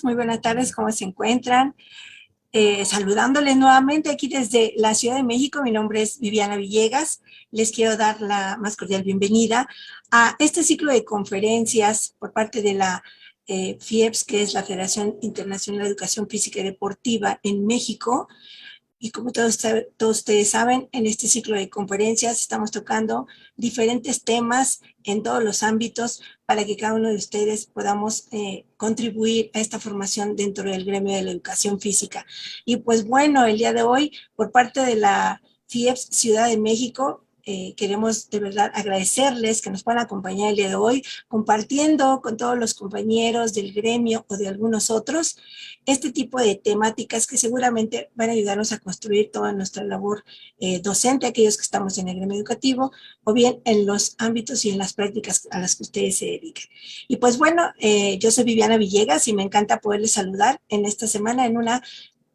días, muy buenas tardes, ¿cómo se encuentran? Saludándoles nuevamente aquí desde la Ciudad de México. Mi nombre es Viviana Villegas. Les quiero dar la más cordial bienvenida a este ciclo de conferencias por parte de la FIEPS, que es la Federación Internacional de Educación Física y Deportiva en México. Y como todos ustedes saben, en este ciclo de conferencias estamos tocando diferentes temas en todos los ámbitos para que cada uno de ustedes podamos contribuir a esta formación dentro del gremio de la educación física. Y pues bueno, el día de hoy, por parte de la FIEPS Ciudad de México, queremos de verdad agradecerles que nos puedan acompañar el día de hoy, compartiendo con todos los compañeros del gremio o de algunos otros este tipo de temáticas que seguramente van a ayudarnos a construir toda nuestra labor docente, aquellos que estamos en el gremio educativo, o bien en los ámbitos y en las prácticas a las que ustedes se dedican. Y pues bueno, yo soy Viviana Villegas y me encanta poderles saludar en esta semana en una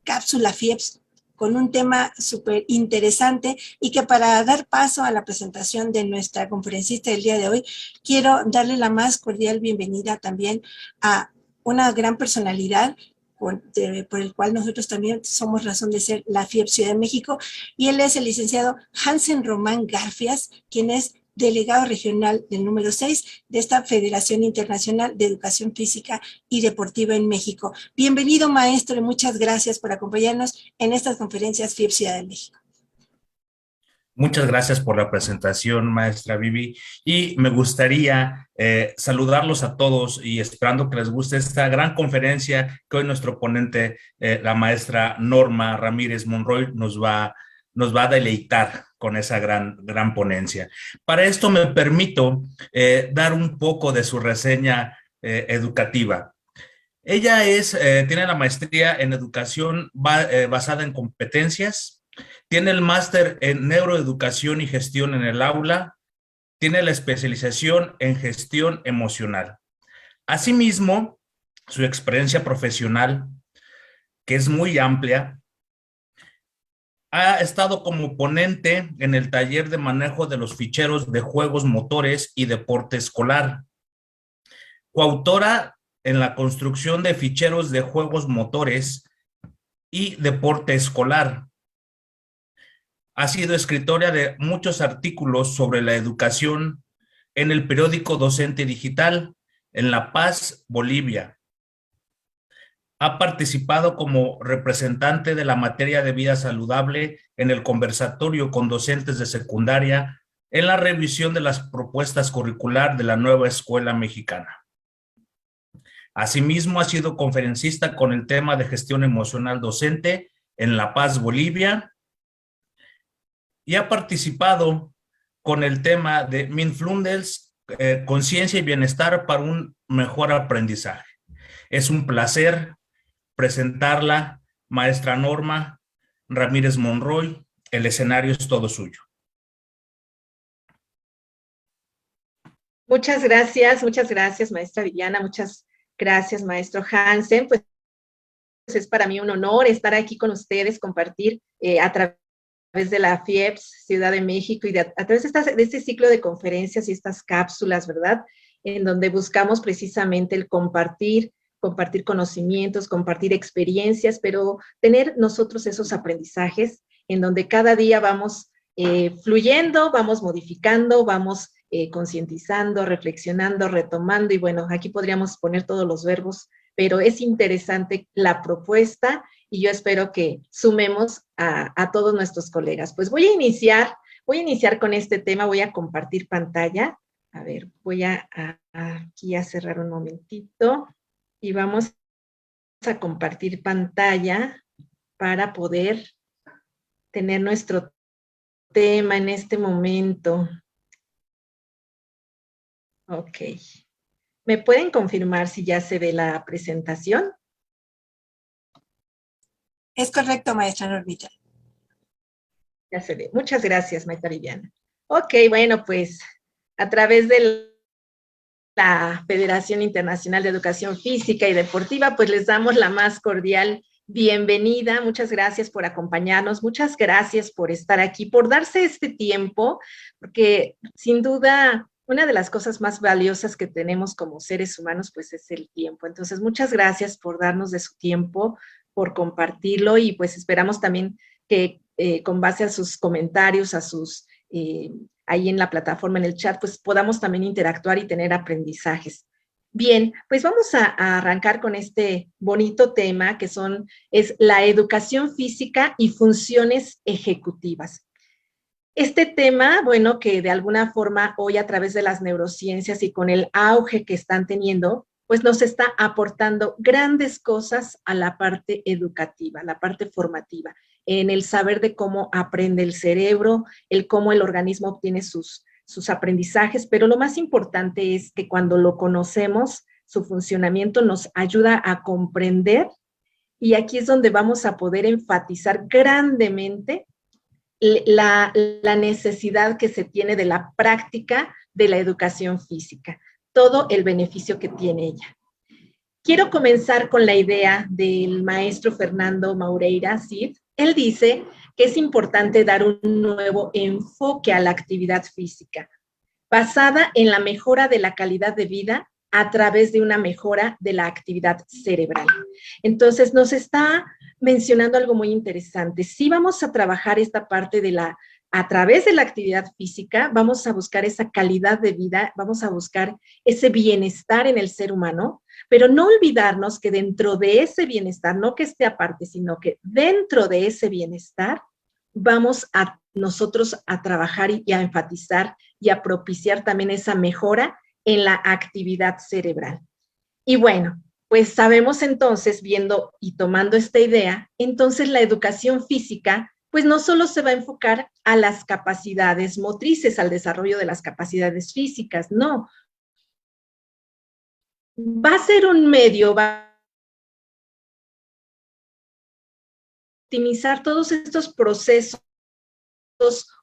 cápsula FIEPS con un tema súper interesante, y que para dar paso a la presentación de nuestra conferencista del día de hoy, quiero darle la más cordial bienvenida también a una gran personalidad por el cual nosotros también somos razón de ser la FIEPS Ciudad de México, y él es el licenciado Hansen Román Garfias, quien es delegado regional del número 6 de esta Federación Internacional de Educación Física y Deportiva en México. Bienvenido, maestro, y muchas gracias por acompañarnos en estas conferencias FIEPS Ciudad de México. Muchas gracias por la presentación, maestra Vivi, y me gustaría saludarlos a todos y esperando que les guste esta gran conferencia que hoy nuestro ponente, la maestra Norma Ramírez Monroy, nos va a deleitar con esa gran ponencia. Para esto me permito dar un poco de su reseña educativa. Ella tiene la maestría en educación basada en competencias. Tiene el máster en neuroeducación y gestión en el aula. Tiene la especialización en gestión emocional. Asimismo, su experiencia profesional, que es muy amplia, ha estado como ponente en el taller de manejo de los ficheros de juegos motores y deporte escolar. Coautora en la construcción de ficheros de juegos motores y deporte escolar. Ha sido escritora de muchos artículos sobre la educación en el periódico Docente Digital en La Paz, Bolivia. Ha participado como representante de la materia de vida saludable en el conversatorio con docentes de secundaria en la revisión de las propuestas curricular de la nueva escuela mexicana. Asimismo, ha sido conferencista con el tema de gestión emocional docente en La Paz, Bolivia, y ha participado con el tema de Mindfulness, conciencia y bienestar para un mejor aprendizaje. Es un placer presentarla, maestra Norma Ramírez Monroy. El escenario es todo suyo. Muchas gracias, maestra Viviana, muchas gracias, maestro Hansen. Pues es para mí un honor estar aquí con ustedes, compartir a través de la FIEPS Ciudad de México y a través de este ciclo de conferencias y estas cápsulas, ¿verdad? En donde buscamos precisamente el compartir conocimientos, compartir experiencias, pero tener nosotros esos aprendizajes en donde cada día vamos fluyendo, vamos modificando, vamos concientizando, reflexionando, retomando, y bueno, aquí podríamos poner todos los verbos, pero es interesante la propuesta y yo espero que sumemos a todos nuestros colegas. Pues voy a iniciar con este tema, voy a compartir pantalla. A ver, voy aquí a cerrar un momentito y vamos a compartir pantalla para poder tener nuestro tema en este momento. Ok. ¿Me pueden confirmar si ya se ve la presentación? Es correcto, maestra Normita. Ya se ve. Muchas gracias, maestra Viviana. Ok, bueno, pues a través de la Federación Internacional de Educación Física y Deportiva, pues les damos la más cordial bienvenida. Muchas gracias por acompañarnos, muchas gracias por estar aquí, por darse este tiempo, porque sin duda una de las cosas más valiosas que tenemos como seres humanos, pues es el tiempo. Entonces, muchas gracias por darnos de su tiempo, por compartirlo y pues esperamos también que con base a sus comentarios, a sus, ahí en la plataforma, en el chat, pues podamos también interactuar y tener aprendizajes. Bien, pues vamos a arrancar con este bonito tema que es la educación física y funciones ejecutivas. Este tema, bueno, que de alguna forma hoy a través de las neurociencias y con el auge que están teniendo, pues nos está aportando grandes cosas a la parte educativa, la parte formativa, en el saber de cómo aprende el cerebro, el cómo el organismo obtiene sus aprendizajes, pero lo más importante es que cuando lo conocemos, su funcionamiento nos ayuda a comprender y aquí es donde vamos a poder enfatizar grandemente la necesidad que se tiene de la práctica de la educación física, todo el beneficio que tiene ella. Quiero comenzar con la idea del maestro Fernando Maureira Cid. Él dice que es importante dar un nuevo enfoque a la actividad física, basada en la mejora de la calidad de vida a través de una mejora de la actividad cerebral. Entonces, nos está mencionando algo muy interesante. Si vamos a trabajar esta parte a través de la actividad física, vamos a buscar esa calidad de vida, vamos a buscar ese bienestar en el ser humano, pero no olvidarnos que dentro de ese bienestar, no que esté aparte, sino que dentro de ese bienestar, vamos a nosotros a trabajar y a enfatizar y a propiciar también esa mejora en la actividad cerebral. Y bueno, pues sabemos entonces, viendo y tomando esta idea, entonces la educación física, pues no solo se va a enfocar a las capacidades motrices, al desarrollo de las capacidades físicas, no. Va a ser un medio, va a optimizar todos estos procesos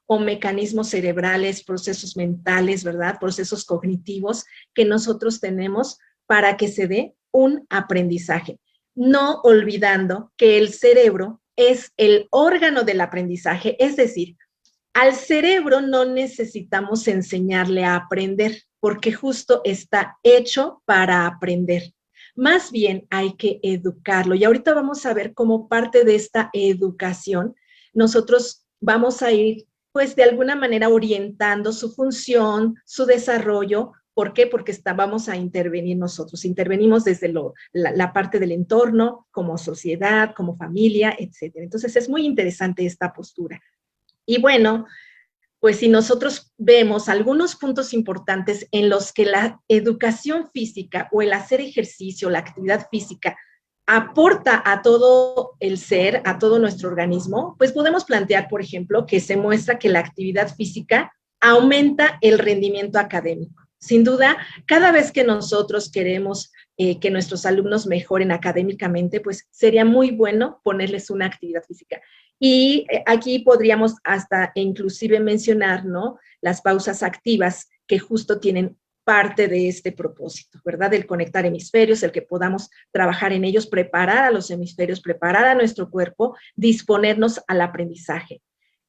o mecanismos cerebrales, procesos mentales, ¿verdad? Procesos cognitivos que nosotros tenemos para que se dé un aprendizaje. No olvidando que el cerebro es el órgano del aprendizaje, es decir, al cerebro no necesitamos enseñarle a aprender, porque justo está hecho para aprender. Más bien hay que educarlo. Y ahorita vamos a ver cómo parte de esta educación nosotros vamos a ir, pues de alguna manera orientando su función, su desarrollo. ¿Por qué? Porque vamos a intervenir nosotros. Intervenimos desde la parte del entorno, como sociedad, como familia, etc. Entonces es muy interesante esta postura. Y bueno, pues si nosotros vemos algunos puntos importantes en los que la educación física o el hacer ejercicio, la actividad física, aporta a todo el ser, a todo nuestro organismo, pues podemos plantear, por ejemplo, que se muestra que la actividad física aumenta el rendimiento académico. Sin duda, cada vez que nosotros queremos que nuestros alumnos mejoren académicamente, pues sería muy bueno ponerles una actividad física. Y aquí podríamos hasta inclusive mencionar, ¿no?, las pausas activas que justo tienen parte de este propósito, ¿verdad? El conectar hemisferios, el que podamos trabajar en ellos, preparar a los hemisferios, preparar a nuestro cuerpo, disponernos al aprendizaje.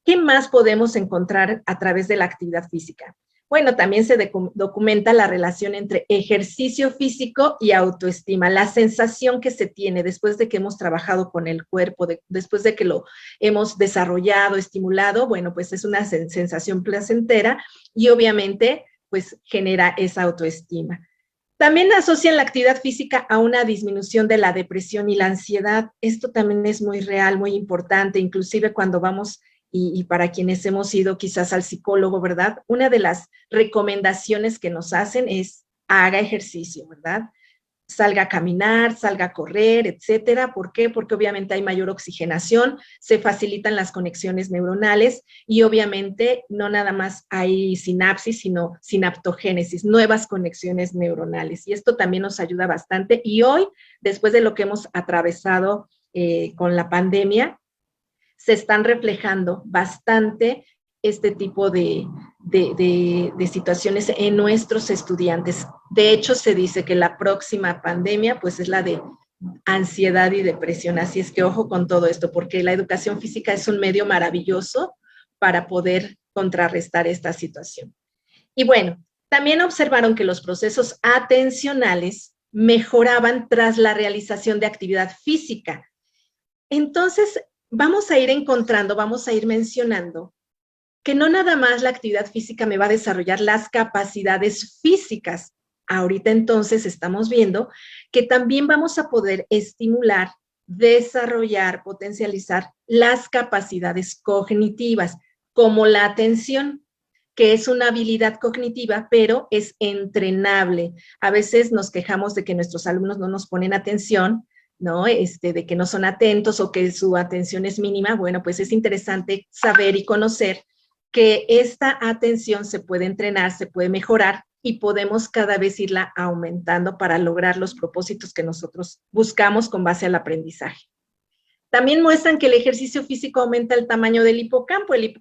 ¿Qué más podemos encontrar a través de la actividad física? Bueno, también se documenta la relación entre ejercicio físico y autoestima, la sensación que se tiene después de que hemos trabajado con el cuerpo, después de que lo hemos desarrollado, estimulado, bueno, pues es una sensación placentera y obviamente pues genera esa autoestima. También asocian la actividad física a una disminución de la depresión y la ansiedad. Esto también es muy real, muy importante, inclusive cuando vamos y para quienes hemos ido quizás al psicólogo, ¿verdad? Una de las recomendaciones que nos hacen es haga ejercicio, ¿verdad? Salga a caminar, salga a correr, etcétera. ¿Por qué? Porque obviamente hay mayor oxigenación, se facilitan las conexiones neuronales y obviamente no nada más hay sinapsis, sino sinaptogénesis, nuevas conexiones neuronales. Y esto también nos ayuda bastante. Y hoy, después de lo que hemos atravesado con la pandemia, se están reflejando bastante este tipo de situaciones en nuestros estudiantes. De hecho, se dice que la próxima pandemia, pues, es la de ansiedad y depresión. Así es que ojo con todo esto, porque la educación física es un medio maravilloso para poder contrarrestar esta situación. Y bueno, También observaron que los procesos atencionales mejoraban tras la realización de actividad física. Entonces, vamos a ir encontrando, vamos a ir mencionando que no nada más la actividad física me va a desarrollar las capacidades físicas. Ahorita entonces estamos viendo que también vamos a poder estimular, desarrollar, potencializar las capacidades cognitivas, como la atención, que es una habilidad cognitiva, pero es entrenable. A veces nos quejamos de que nuestros alumnos no nos ponen atención, ¿no? De que no son atentos o que su atención es mínima. Bueno, pues es interesante saber y conocer que esta atención se puede entrenar, se puede mejorar y podemos cada vez irla aumentando para lograr los propósitos que nosotros buscamos con base al aprendizaje. También muestran que el ejercicio físico aumenta el tamaño del hipocampo. El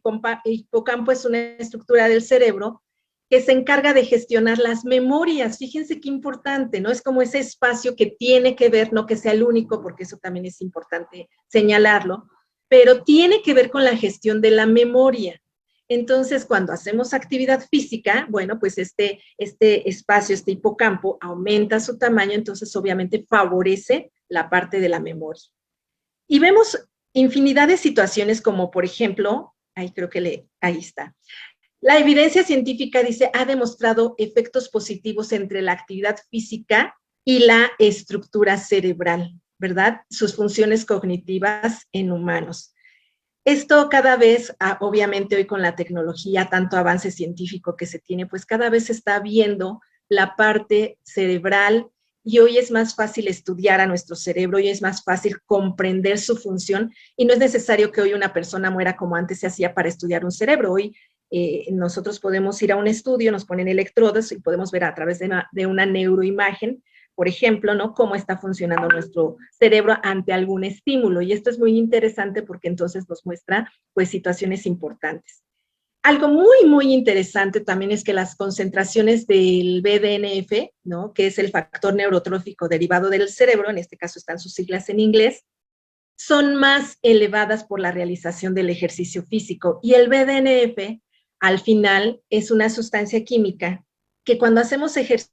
hipocampo es una estructura del cerebro que se encarga de gestionar las memorias. Fíjense qué importante, ¿no? Es como ese espacio que tiene que ver, no que sea el único, porque eso también es importante señalarlo, pero tiene que ver con la gestión de la memoria. Entonces, cuando hacemos actividad física, bueno, pues este espacio, este hipocampo, aumenta su tamaño, entonces obviamente favorece la parte de la memoria. Y vemos infinidad de situaciones como, por ejemplo, ahí está. La evidencia científica dice, ha demostrado efectos positivos entre la actividad física y la estructura cerebral, ¿verdad? Sus funciones cognitivas en humanos. Esto cada vez, obviamente hoy con la tecnología, tanto avance científico que se tiene, pues cada vez se está viendo la parte cerebral y hoy es más fácil estudiar a nuestro cerebro, hoy es más fácil comprender su función y no es necesario que hoy una persona muera como antes se hacía para estudiar un cerebro. Hoy nosotros podemos ir a un estudio, nos ponen electrodos y podemos ver a través de una neuroimagen, por ejemplo, ¿no? Cómo está funcionando nuestro cerebro ante algún estímulo. Y esto es muy interesante porque entonces nos muestra, pues, situaciones importantes. Algo muy, muy interesante también es que las concentraciones del BDNF, ¿no? Que es el factor neurotrófico derivado del cerebro, en este caso están sus siglas en inglés, son más elevadas por la realización del ejercicio físico. Y el BDNF, al final, es una sustancia química que cuando hacemos ejercicio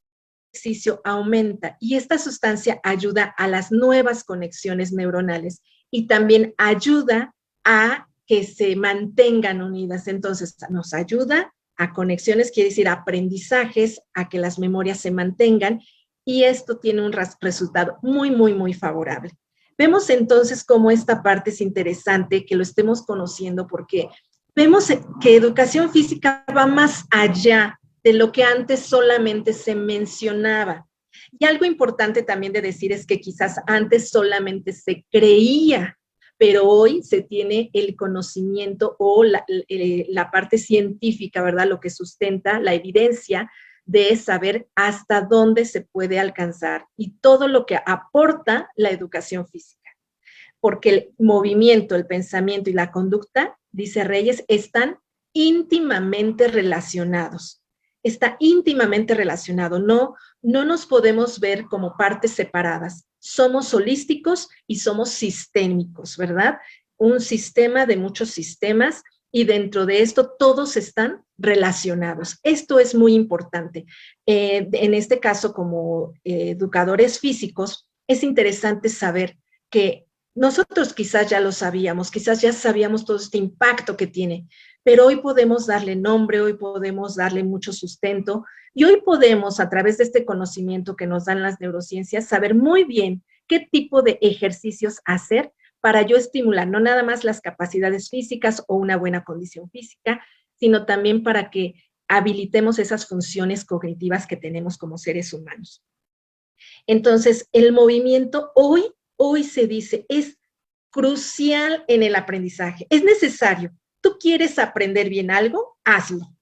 aumenta y esta sustancia ayuda a las nuevas conexiones neuronales y también ayuda a que se mantengan unidas. Entonces, nos ayuda a conexiones, quiere decir aprendizajes, a que las memorias se mantengan y esto tiene un resultado muy, muy, muy favorable. Vemos entonces cómo esta parte es interesante que lo estemos conociendo porque vemos que educación física va más allá de lo que antes solamente se mencionaba. Y algo importante también de decir es que quizás antes solamente se creía, pero hoy se tiene el conocimiento o la parte científica, ¿verdad? Lo que sustenta la evidencia de saber hasta dónde se puede alcanzar y todo lo que aporta la educación física. Porque el movimiento, el pensamiento y la conducta, dice Reyes, están íntimamente relacionados. Está íntimamente relacionado, no nos podemos ver como partes separadas, somos holísticos y somos sistémicos, ¿verdad? Un sistema de muchos sistemas y dentro de esto todos están relacionados. Esto es muy importante. En este caso, como educadores físicos, es interesante saber que nosotros quizás ya lo sabíamos, quizás ya sabíamos todo este impacto que tiene, pero hoy podemos darle nombre, hoy podemos darle mucho sustento y hoy podemos, a través de este conocimiento que nos dan las neurociencias, saber muy bien qué tipo de ejercicios hacer para yo estimular no nada más las capacidades físicas o una buena condición física, sino también para que habilitemos esas funciones cognitivas que tenemos como seres humanos. Entonces, el movimiento hoy se dice es crucial en el aprendizaje, es necesario. ¿Tú quieres aprender bien algo? Hazlo.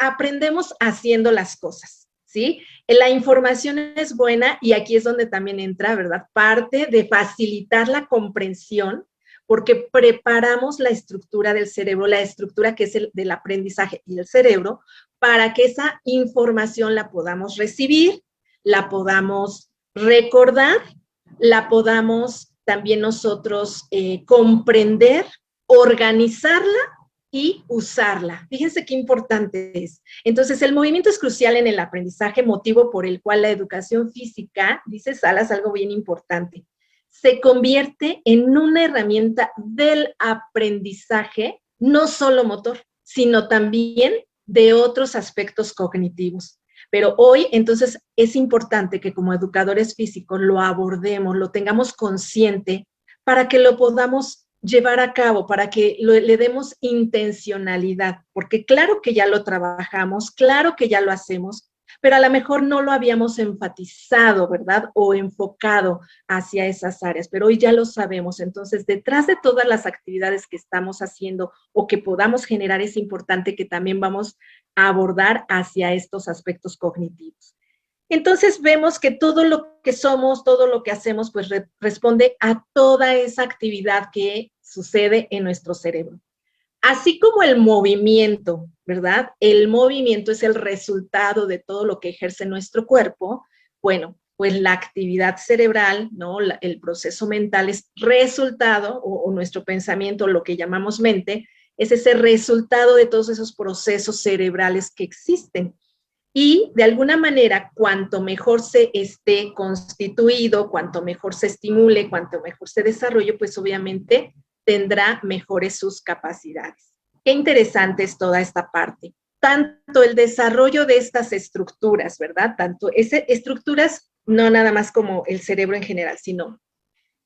Aprendemos haciendo las cosas, ¿sí? La información es buena y aquí es donde también entra, ¿verdad? Parte de facilitar la comprensión porque preparamos la estructura del cerebro, la estructura que es el del aprendizaje y el cerebro, para que esa información la podamos recibir, la podamos recordar, la podamos también nosotros comprender, organizarla y usarla. Fíjense qué importante es. Entonces, el movimiento es crucial en el aprendizaje, motivo por el cual la educación física, dice Salas, algo bien importante, se convierte en una herramienta del aprendizaje, no solo motor, sino también de otros aspectos cognitivos. Pero hoy, entonces, es importante que como educadores físicos lo abordemos, lo tengamos consciente para que lo podamos llevar a cabo, para que le demos intencionalidad, porque claro que ya lo trabajamos, claro que ya lo hacemos, pero a lo mejor no lo habíamos enfatizado, ¿verdad? O enfocado hacia esas áreas, pero hoy ya lo sabemos. Entonces, detrás de todas las actividades que estamos haciendo o que podamos generar, es importante que también vamos a abordar hacia estos aspectos cognitivos. Entonces vemos que todo lo que somos, todo lo que hacemos, pues responde a toda esa actividad que sucede en nuestro cerebro. Así como el movimiento, ¿verdad? El movimiento es el resultado de todo lo que ejerce nuestro cuerpo. Bueno, pues la actividad cerebral, ¿no? El proceso mental es resultado, o nuestro pensamiento, lo que llamamos mente, es ese resultado de todos esos procesos cerebrales que existen. Y de alguna manera, cuanto mejor se esté constituido, cuanto mejor se estimule, cuanto mejor se desarrolle, pues obviamente tendrá mejores sus capacidades. Qué interesante es toda esta parte. Tanto el desarrollo de estas estructuras, ¿verdad? Tanto estructuras, no nada más como el cerebro en general, sino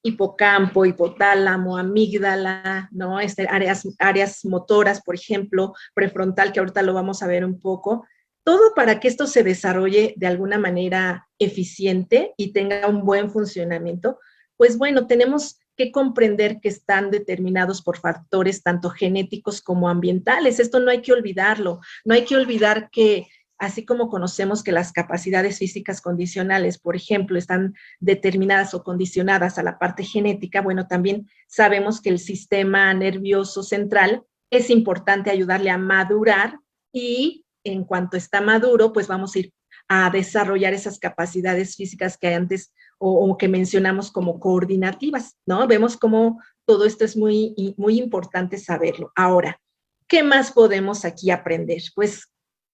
hipocampo, hipotálamo, amígdala, ¿no? Áreas motoras, por ejemplo, prefrontal, que ahorita lo vamos a ver un poco. Todo para que esto se desarrolle de alguna manera eficiente y tenga un buen funcionamiento, pues bueno, tenemos que comprender que están determinados por factores tanto genéticos como ambientales. Esto no hay que olvidarlo. No hay que olvidar que, así como conocemos que las capacidades físicas condicionales, por ejemplo, están determinadas o condicionadas a la parte genética, bueno, también sabemos que el sistema nervioso central es importante ayudarle a madurar y en cuanto está maduro, pues vamos a ir a desarrollar esas capacidades físicas que antes o que mencionamos como coordinativas, ¿no? Vemos cómo todo esto es muy, muy importante saberlo. Ahora, ¿qué más podemos aquí aprender? Pues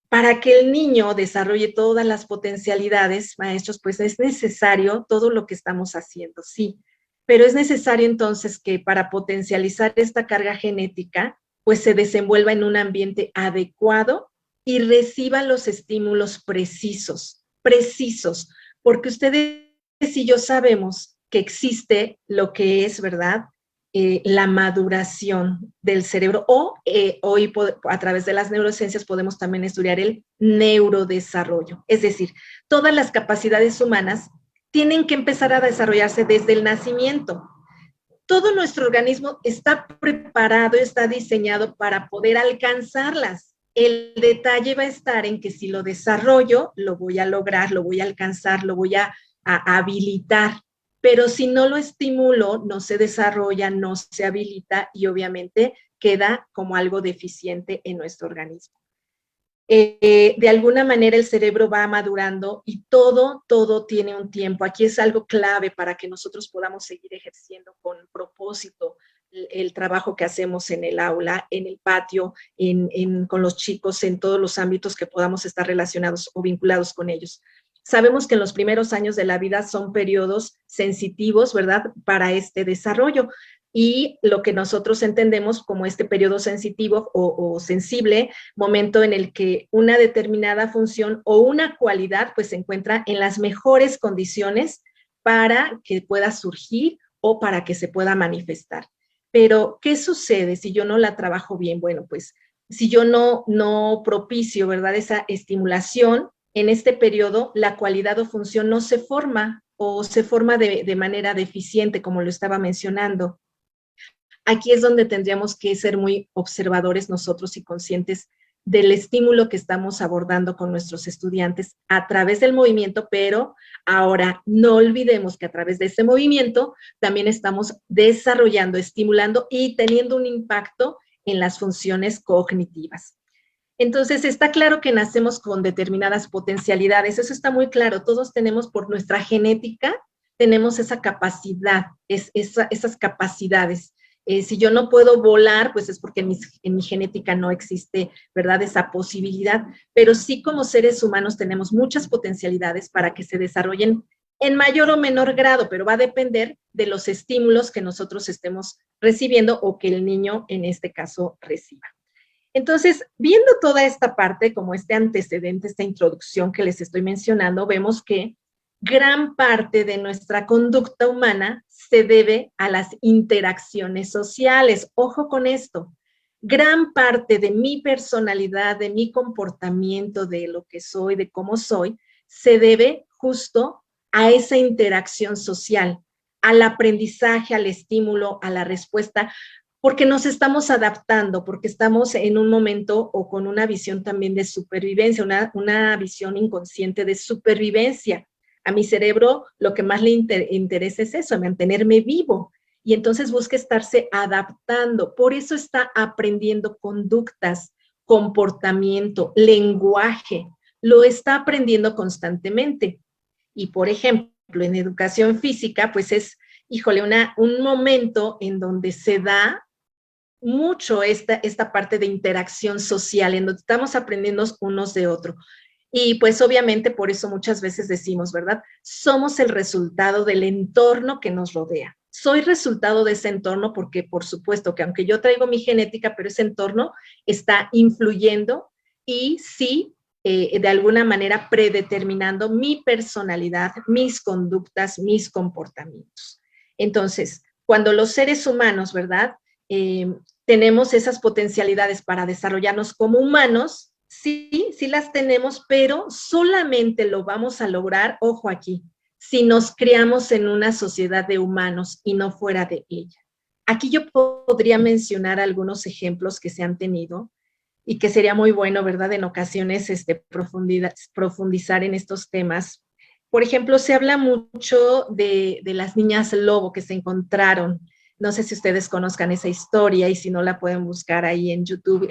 para que el niño desarrolle todas las potencialidades, maestros, pues es necesario todo lo que estamos haciendo, sí, pero es necesario entonces que para potencializar esta carga genética, pues se desenvuelva en un ambiente adecuado y reciba los estímulos precisos, porque ustedes y yo sabemos que existe lo que es, ¿verdad?, la maduración del cerebro, o hoy a través de las neurociencias podemos también estudiar el neurodesarrollo. Es decir, todas las capacidades humanas tienen que empezar a desarrollarse desde el nacimiento. Todo nuestro organismo está preparado, está diseñado para poder alcanzarlas. El detalle va a estar en que si lo desarrollo, lo voy a lograr, lo voy a alcanzar, lo voy a habilitar. Pero si no lo estimulo, no se desarrolla, no se habilita y obviamente queda como algo deficiente en nuestro organismo. De alguna manera el cerebro va madurando y todo tiene un tiempo. Aquí es algo clave para que nosotros podamos seguir ejerciendo con propósito el trabajo que hacemos en el aula, en el patio, con los chicos, en todos los ámbitos que podamos estar relacionados o vinculados con ellos. Sabemos que en los primeros años de la vida son periodos sensitivos, ¿verdad?, para este desarrollo. Y lo que nosotros entendemos como este periodo sensitivo o sensible, momento en el que una determinada función o una cualidad pues se encuentra en las mejores condiciones para que pueda surgir o para que se pueda manifestar. Pero, ¿qué sucede si yo no la trabajo bien? Bueno, pues si yo no propicio, ¿verdad?, esa estimulación, en este periodo la cualidad o función no se forma o se forma de manera deficiente, como lo estaba mencionando. Aquí es donde tendríamos que ser muy observadores nosotros y conscientes del estímulo que estamos abordando con nuestros estudiantes a través del movimiento, pero ahora no olvidemos que a través de ese movimiento también estamos desarrollando, estimulando y teniendo un impacto en las funciones cognitivas. Entonces, está claro que nacemos con determinadas potencialidades, eso está muy claro, todos tenemos por nuestra genética, tenemos esa capacidad, esas capacidades. Si yo no puedo volar, pues es porque en mi genética no existe, ¿verdad?, esa posibilidad. Pero sí, como seres humanos tenemos muchas potencialidades para que se desarrollen en mayor o menor grado, pero va a depender de los estímulos que nosotros estemos recibiendo o que el niño, en este caso, reciba. Entonces, viendo toda esta parte, como este antecedente, esta introducción que les estoy mencionando, vemos que gran parte de nuestra conducta humana se debe a las interacciones sociales. Ojo con esto. Gran parte de mi personalidad, de mi comportamiento, de lo que soy, de cómo soy, se debe justo a esa interacción social, al aprendizaje, al estímulo, a la respuesta, porque nos estamos adaptando, porque estamos en un momento o con una visión también de supervivencia, una visión inconsciente de supervivencia. A mi cerebro lo que más le interesa es eso, mantenerme vivo. Y entonces busca estarse adaptando. Por eso está aprendiendo conductas, comportamiento, lenguaje. Lo está aprendiendo constantemente. Y, por ejemplo, en educación física, pues es, híjole, un momento en donde se da mucho esta parte de interacción social, en donde estamos aprendiendo unos de otros. Y pues obviamente por eso muchas veces decimos, ¿verdad? Somos el resultado del entorno que nos rodea. Soy resultado de ese entorno porque, por supuesto, que aunque yo traigo mi genética, pero ese entorno está influyendo y sí, de alguna manera predeterminando mi personalidad, mis conductas, mis comportamientos. Entonces, cuando los seres humanos, ¿verdad? Tenemos esas potencialidades para desarrollarnos como humanos, sí, sí las tenemos, pero solamente lo vamos a lograr, ojo aquí, si nos criamos en una sociedad de humanos y no fuera de ella. Aquí yo podría mencionar algunos ejemplos que se han tenido y que sería muy bueno, ¿verdad?, en ocasiones profundizar en estos temas. Por ejemplo, se habla mucho de las niñas lobo que se encontraron. No sé si ustedes conozcan esa historia y si no la pueden buscar ahí en YouTube.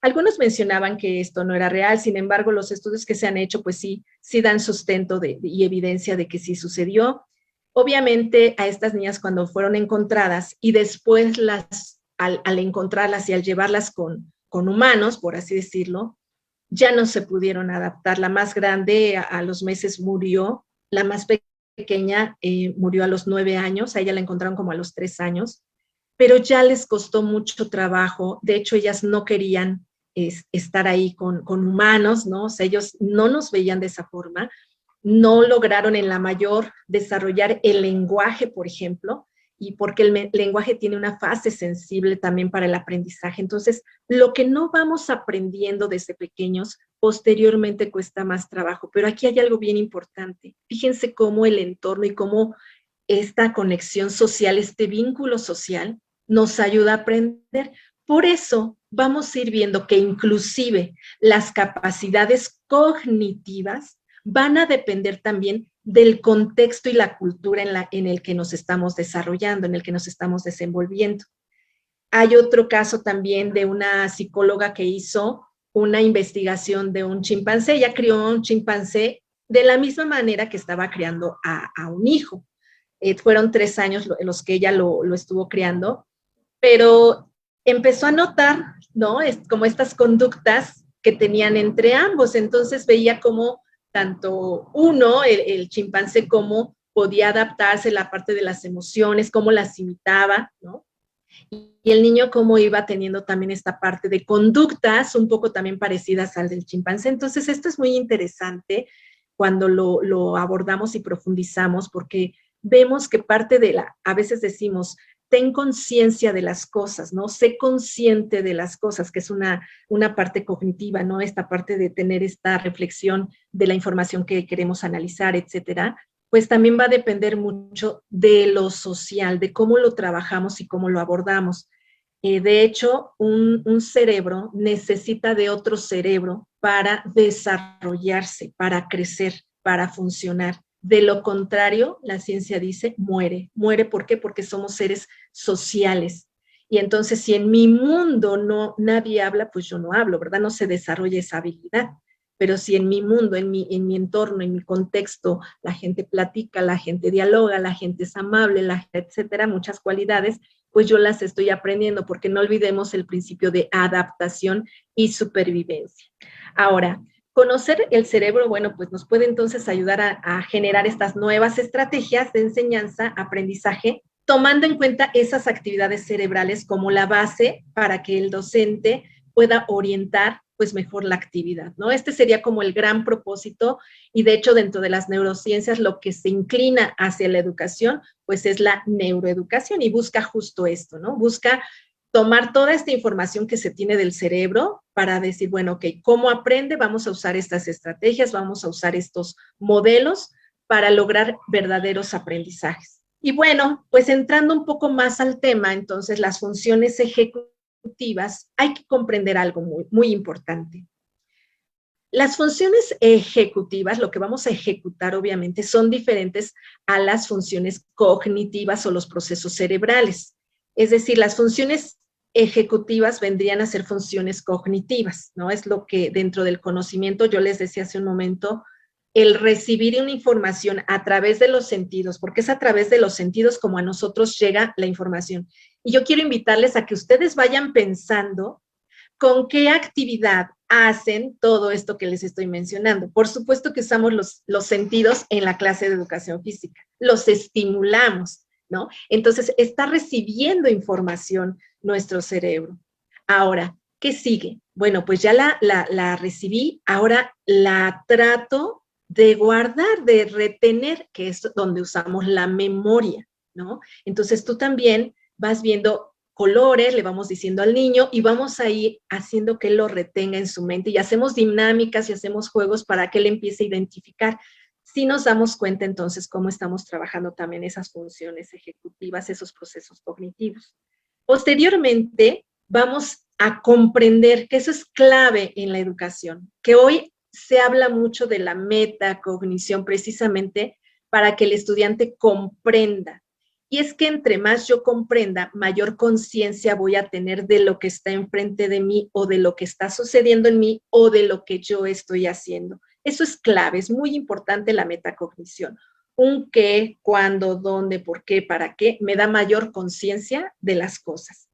Algunos mencionaban que esto no era real, sin embargo, los estudios que se han hecho, pues sí dan sustento y evidencia de que sí sucedió. Obviamente a estas niñas cuando fueron encontradas y después al encontrarlas y al llevarlas con humanos, por así decirlo, ya no se pudieron adaptar. La más grande a los meses murió, la más pequeña murió a los 9 años, a ella la encontraron como a los 3 años, pero ya les costó mucho trabajo. De hecho, ellas no querían estar ahí con humanos, ¿no? O sea, ellos no nos veían de esa forma, no lograron en la mayor desarrollar el lenguaje, por ejemplo, y porque el lenguaje tiene una fase sensible también para el aprendizaje. Entonces, lo que no vamos aprendiendo desde pequeños, posteriormente cuesta más trabajo. Pero aquí hay algo bien importante. Fíjense cómo el entorno y cómo esta conexión social, este vínculo social, nos ayuda a aprender. Por eso vamos a ir viendo que inclusive las capacidades cognitivas van a depender también del contexto y la cultura en el que nos estamos desarrollando, en el que nos estamos desenvolviendo. Hay otro caso también de una psicóloga que hizo una investigación de un chimpancé. Ella crió un chimpancé de la misma manera que estaba criando a un hijo. Fueron 3 años los que ella lo estuvo criando, pero empezó a notar, ¿no?, como estas conductas que tenían entre ambos. Entonces veía cómo tanto el chimpancé, cómo podía adaptarse, la parte de las emociones, cómo las imitaba, ¿no? Y el niño cómo iba teniendo también esta parte de conductas un poco también parecidas al del chimpancé. Entonces esto es muy interesante cuando lo abordamos y profundizamos, porque vemos que parte a veces decimos, ten conciencia de las cosas, ¿no? Sé consciente de las cosas, que es una parte cognitiva, ¿no? Esta parte de tener esta reflexión de la información que queremos analizar, etcétera. Pues también va a depender mucho de lo social, de cómo lo trabajamos y cómo lo abordamos. De hecho, un cerebro necesita de otro cerebro para desarrollarse, para crecer, para funcionar. De lo contrario, la ciencia dice, muere. ¿Muere por qué? Porque somos seres sociales. Y entonces, si en mi mundo nadie habla, pues yo no hablo, ¿verdad? No se desarrolla esa habilidad. Pero si en mi mundo, en mi entorno, en mi contexto, la gente platica, la gente dialoga, la gente es amable, etcétera, muchas cualidades, pues yo las estoy aprendiendo, porque no olvidemos el principio de adaptación y supervivencia. Ahora, conocer el cerebro, bueno, pues nos puede entonces ayudar a generar estas nuevas estrategias de enseñanza, aprendizaje, tomando en cuenta esas actividades cerebrales como la base para que el docente pueda orientar pues mejor la actividad, ¿no? Este sería como el gran propósito, y de hecho dentro de las neurociencias lo que se inclina hacia la educación pues es la neuroeducación, y busca justo esto, ¿no? Busca tomar toda esta información que se tiene del cerebro para decir, bueno, ok, ¿cómo aprende? Vamos a usar estas estrategias, vamos a usar estos modelos para lograr verdaderos aprendizajes. Y bueno, pues entrando un poco más al tema, entonces las funciones ejecutivas, hay que comprender algo muy importante. Las funciones ejecutivas, lo que vamos a ejecutar obviamente, son diferentes a las funciones cognitivas o los procesos cerebrales. Es decir, las funciones ejecutivas vendrían a ser funciones cognitivas, ¿no? Es lo que dentro del conocimiento, yo les decía hace un momento, el recibir una información a través de los sentidos, porque es a través de los sentidos como a nosotros llega la información. Y yo quiero invitarles a que ustedes vayan pensando con qué actividad hacen todo esto que les estoy mencionando. Por supuesto que usamos los sentidos en la clase de educación física, los estimulamos, ¿no? Entonces, está recibiendo información nuestro cerebro. Ahora, ¿qué sigue? Bueno, pues ya la recibí, ahora la trato de guardar, de retener, que es donde usamos la memoria, ¿no? Entonces, tú también vas viendo colores, le vamos diciendo al niño y vamos a ir haciendo que él lo retenga en su mente, y hacemos dinámicas y hacemos juegos para que él empiece a identificar. Si nos damos cuenta entonces cómo estamos trabajando también esas funciones ejecutivas, esos procesos cognitivos. Posteriormente vamos a comprender que eso es clave en la educación, que hoy se habla mucho de la metacognición precisamente para que el estudiante comprenda. Y es que entre más yo comprenda, mayor conciencia voy a tener de lo que está enfrente de mí, o de lo que está sucediendo en mí, o de lo que yo estoy haciendo. Eso es clave, es muy importante la metacognición. Un qué, cuándo, dónde, por qué, para qué, me da mayor conciencia de las cosas.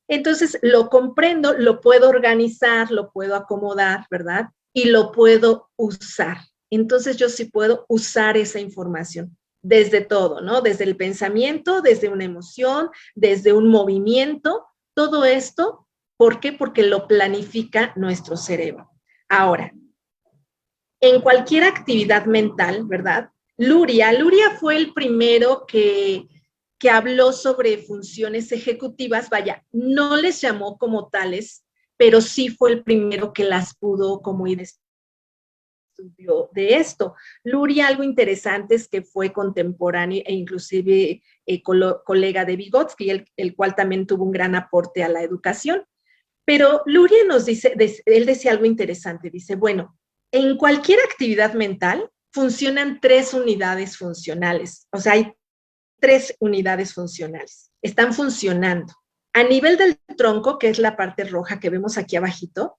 Entonces, lo comprendo, lo puedo organizar, lo puedo acomodar, ¿verdad? Y lo puedo usar. Entonces, yo sí puedo usar esa información. Desde todo, ¿no? Desde el pensamiento, desde una emoción, desde un movimiento, todo esto, ¿por qué? Porque lo planifica nuestro cerebro. Ahora, en cualquier actividad mental, ¿verdad? Luria fue el primero que habló sobre funciones ejecutivas, vaya, no les llamó como tales, pero sí fue el primero que las pudo como identificar estudio de esto. Luria, algo interesante es que fue contemporáneo e inclusive colega de Vygotsky, el cual también tuvo un gran aporte a la educación. Pero Luria nos dice, él decía algo interesante, dice, bueno, en cualquier actividad mental funcionan 3 unidades funcionales, o sea, hay 3 unidades funcionales, están funcionando. A nivel del tronco, que es la parte roja que vemos aquí abajito,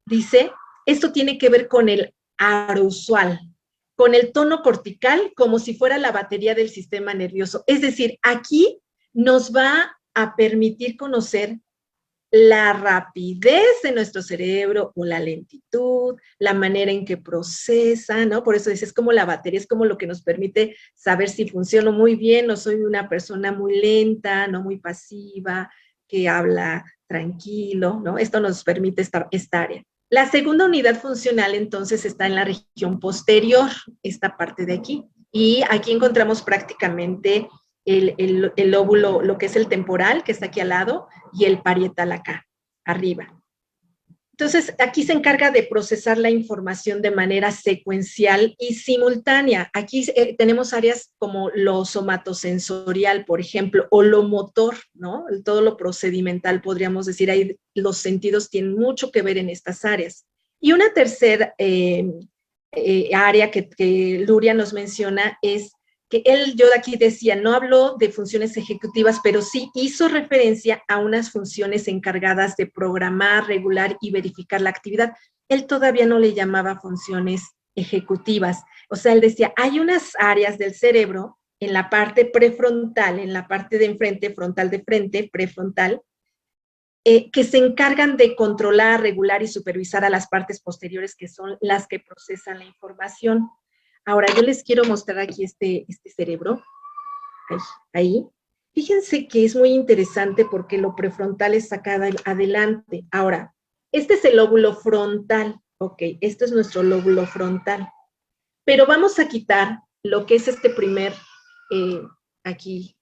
dice, esto tiene que ver con el arousal, con el tono cortical, como si fuera la batería del sistema nervioso. Es decir, aquí nos va a permitir conocer la rapidez de nuestro cerebro o la lentitud, la manera en que procesa, ¿no? Por eso es como la batería, es como lo que nos permite saber si funciono muy bien o soy una persona muy lenta, no muy pasiva, que habla tranquilo, ¿no? Esto nos permite esta área. La segunda unidad funcional entonces está en la región posterior, esta parte de aquí, y aquí encontramos prácticamente el lóbulo, lo que es el temporal, que está aquí al lado, y el parietal acá, arriba. Entonces, aquí se encarga de procesar la información de manera secuencial y simultánea. Aquí tenemos áreas como lo somatosensorial, por ejemplo, o lo motor, ¿no? Todo lo procedimental, podríamos decir, ahí los sentidos tienen mucho que ver en estas áreas. Y una tercera área que Luria nos menciona es que yo de aquí decía, no habló de funciones ejecutivas, pero sí hizo referencia a unas funciones encargadas de programar, regular y verificar la actividad. Él todavía no le llamaba funciones ejecutivas. O sea, él decía, hay unas áreas del cerebro en la parte prefrontal, en la parte de enfrente, frontal de frente, prefrontal, que se encargan de controlar, regular y supervisar a las partes posteriores, que son las que procesan la información. Ahora, yo les quiero mostrar aquí este cerebro. Ahí. Fíjense que es muy interesante porque lo prefrontal está acá adelante. Ahora, este es el lóbulo frontal. Ok, este es nuestro lóbulo frontal. Pero vamos a quitar lo que es este primer, aquí,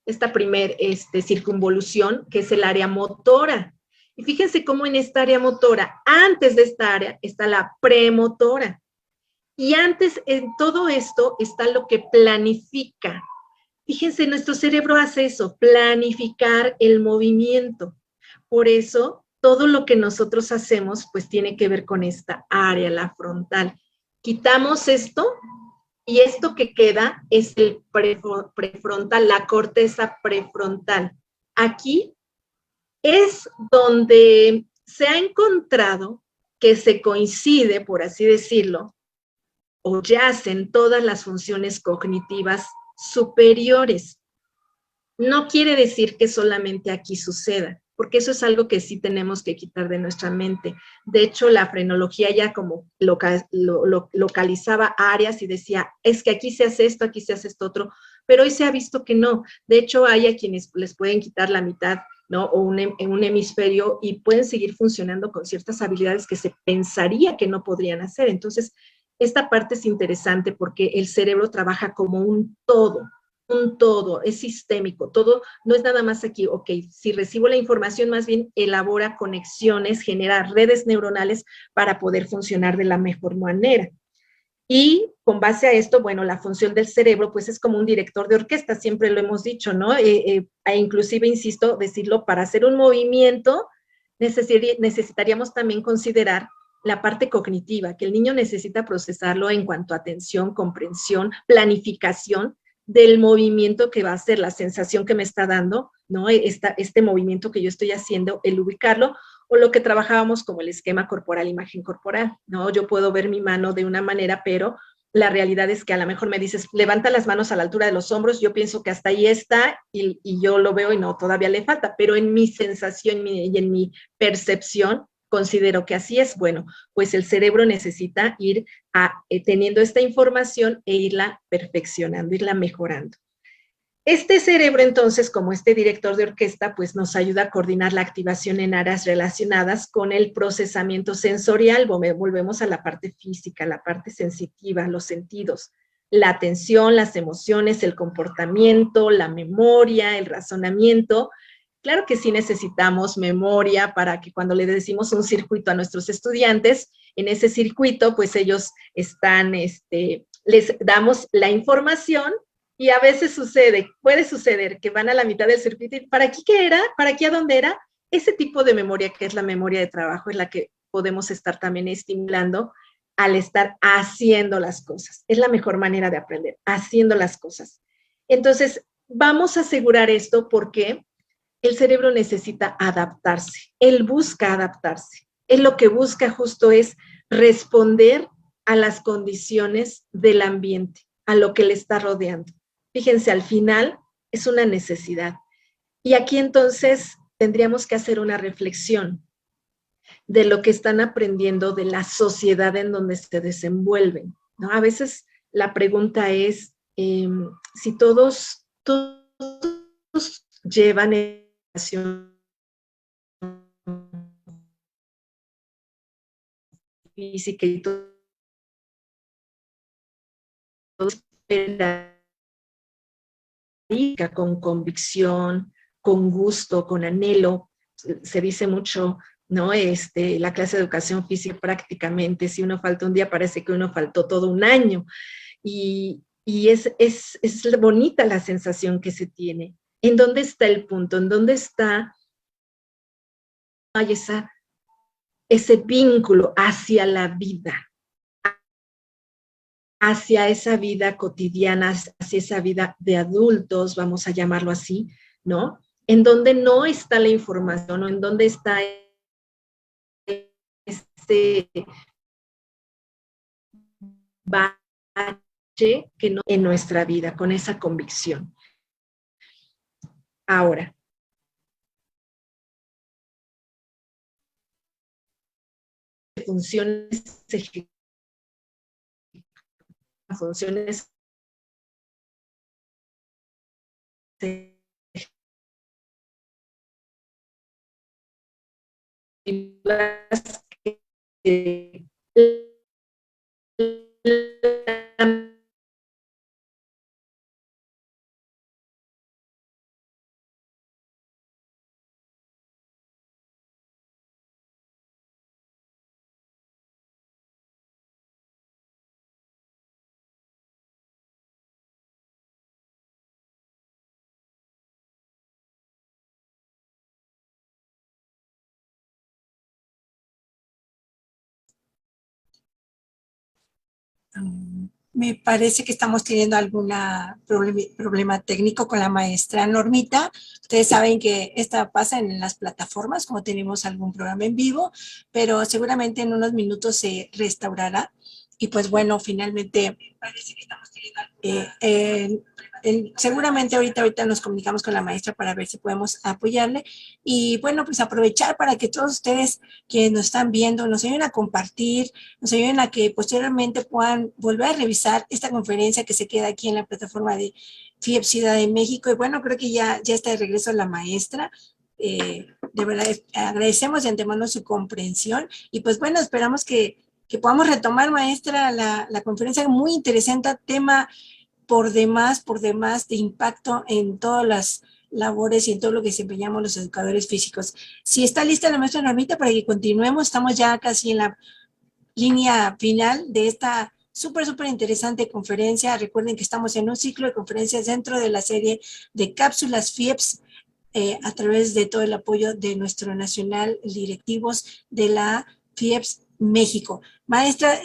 esta primer circunvolución, que es el área motora. Y fíjense cómo en esta área motora, antes de esta área, está la premotora. Y antes, en todo esto, está lo que planifica. Fíjense, nuestro cerebro hace eso, planificar el movimiento. Por eso, todo lo que nosotros hacemos, pues tiene que ver con esta área, la frontal. Quitamos esto, y esto que queda es el prefrontal, la corteza prefrontal. Aquí es donde se ha encontrado que se coincide, por así decirlo, o yacen todas las funciones cognitivas superiores. No quiere decir que solamente aquí suceda, porque eso es algo que sí tenemos que quitar de nuestra mente. De hecho, la frenología ya como localizaba áreas y decía, es que aquí se hace esto otro, pero hoy se ha visto que no. De hecho, hay a quienes les pueden quitar la mitad, ¿no? O un hemisferio y pueden seguir funcionando con ciertas habilidades que se pensaría que no podrían hacer. Entonces, esta parte es interesante porque el cerebro trabaja como un todo, es sistémico, todo no es nada más aquí, ok, si recibo la información, más bien elabora conexiones, genera redes neuronales para poder funcionar de la mejor manera. Y con base a esto, bueno, la función del cerebro, pues es como un director de orquesta, siempre lo hemos dicho, ¿no? E inclusive, insisto, decirlo, para hacer un movimiento necesitaríamos también considerar la parte cognitiva, que el niño necesita procesarlo en cuanto a atención, comprensión, planificación del movimiento que va a hacer, la sensación que me está dando, ¿no? Este movimiento que yo estoy haciendo, el ubicarlo, o lo que trabajábamos como el esquema corporal, imagen corporal, ¿no? Yo puedo ver mi mano de una manera, pero la realidad es que a lo mejor me dices, levanta las manos a la altura de los hombros, yo pienso que hasta ahí está, y yo lo veo y no, todavía le falta, pero en mi sensación y en mi percepción, considero que así es. Bueno, pues el cerebro necesita ir teniendo esta información e irla perfeccionando, irla mejorando. Este cerebro, entonces, como este director de orquesta, pues nos ayuda a coordinar la activación en áreas relacionadas con el procesamiento sensorial. Volvemos a la parte física, la parte sensitiva, los sentidos, la atención, las emociones, el comportamiento, la memoria, el razonamiento. Claro que sí necesitamos memoria para que cuando le decimos un circuito a nuestros estudiantes, en ese circuito, pues ellos están, les damos la información y a veces puede suceder que van a la mitad del circuito y ¿para aquí qué era? ¿Para aquí a dónde era? Ese tipo de memoria que es la memoria de trabajo es la que podemos estar también estimulando al estar haciendo las cosas. Es la mejor manera de aprender, haciendo las cosas. Entonces, vamos a asegurar esto porque el cerebro necesita adaptarse, él busca adaptarse. Él lo que busca justo es responder a las condiciones del ambiente, a lo que le está rodeando. Fíjense, al final es una necesidad. Y aquí entonces tendríamos que hacer una reflexión de lo que están aprendiendo de la sociedad en donde se desenvuelven, ¿no? A veces la pregunta es si todos llevan educación física y todo con convicción, con gusto, con anhelo. Se dice mucho, ¿no? La clase de educación física prácticamente, si uno falta un día, parece que uno faltó todo un año. Y es bonita la sensación que se tiene. ¿En dónde está el punto? ¿En dónde está ese vínculo hacia la vida? Hacia esa vida cotidiana, hacia esa vida de adultos, vamos a llamarlo así, ¿no? En donde no está la información, o en donde está ese que no en nuestra vida, con esa convicción. Ahora, funciones que Me parece que estamos teniendo algún problema técnico con la maestra Normita. Ustedes saben que esta pasa en las plataformas, como tenemos algún programa en vivo, pero seguramente en unos minutos se restaurará. Y pues bueno, finalmente parece que estamos teniendo seguramente ahorita nos comunicamos con la maestra para ver si podemos apoyarle y bueno, pues aprovechar para que todos ustedes que nos están viendo nos ayuden a compartir, nos ayuden a que posteriormente puedan volver a revisar esta conferencia que se queda aquí en la plataforma de FIEPS Ciudad de México. Y bueno, creo que ya está de regreso la maestra. De verdad, agradecemos de antemano su comprensión y pues bueno, esperamos que podamos retomar, maestra, la conferencia. Muy interesante, tema por demás de impacto en todas las labores y en todo lo que desempeñamos los educadores físicos. Si está lista la maestra Normita para que continuemos, estamos ya casi en la línea final de esta súper interesante conferencia. Recuerden que estamos en un ciclo de conferencias dentro de la serie de cápsulas FIEPS, a través de todo el apoyo de nuestro nacional directivos de la FIEPS México. Maestra,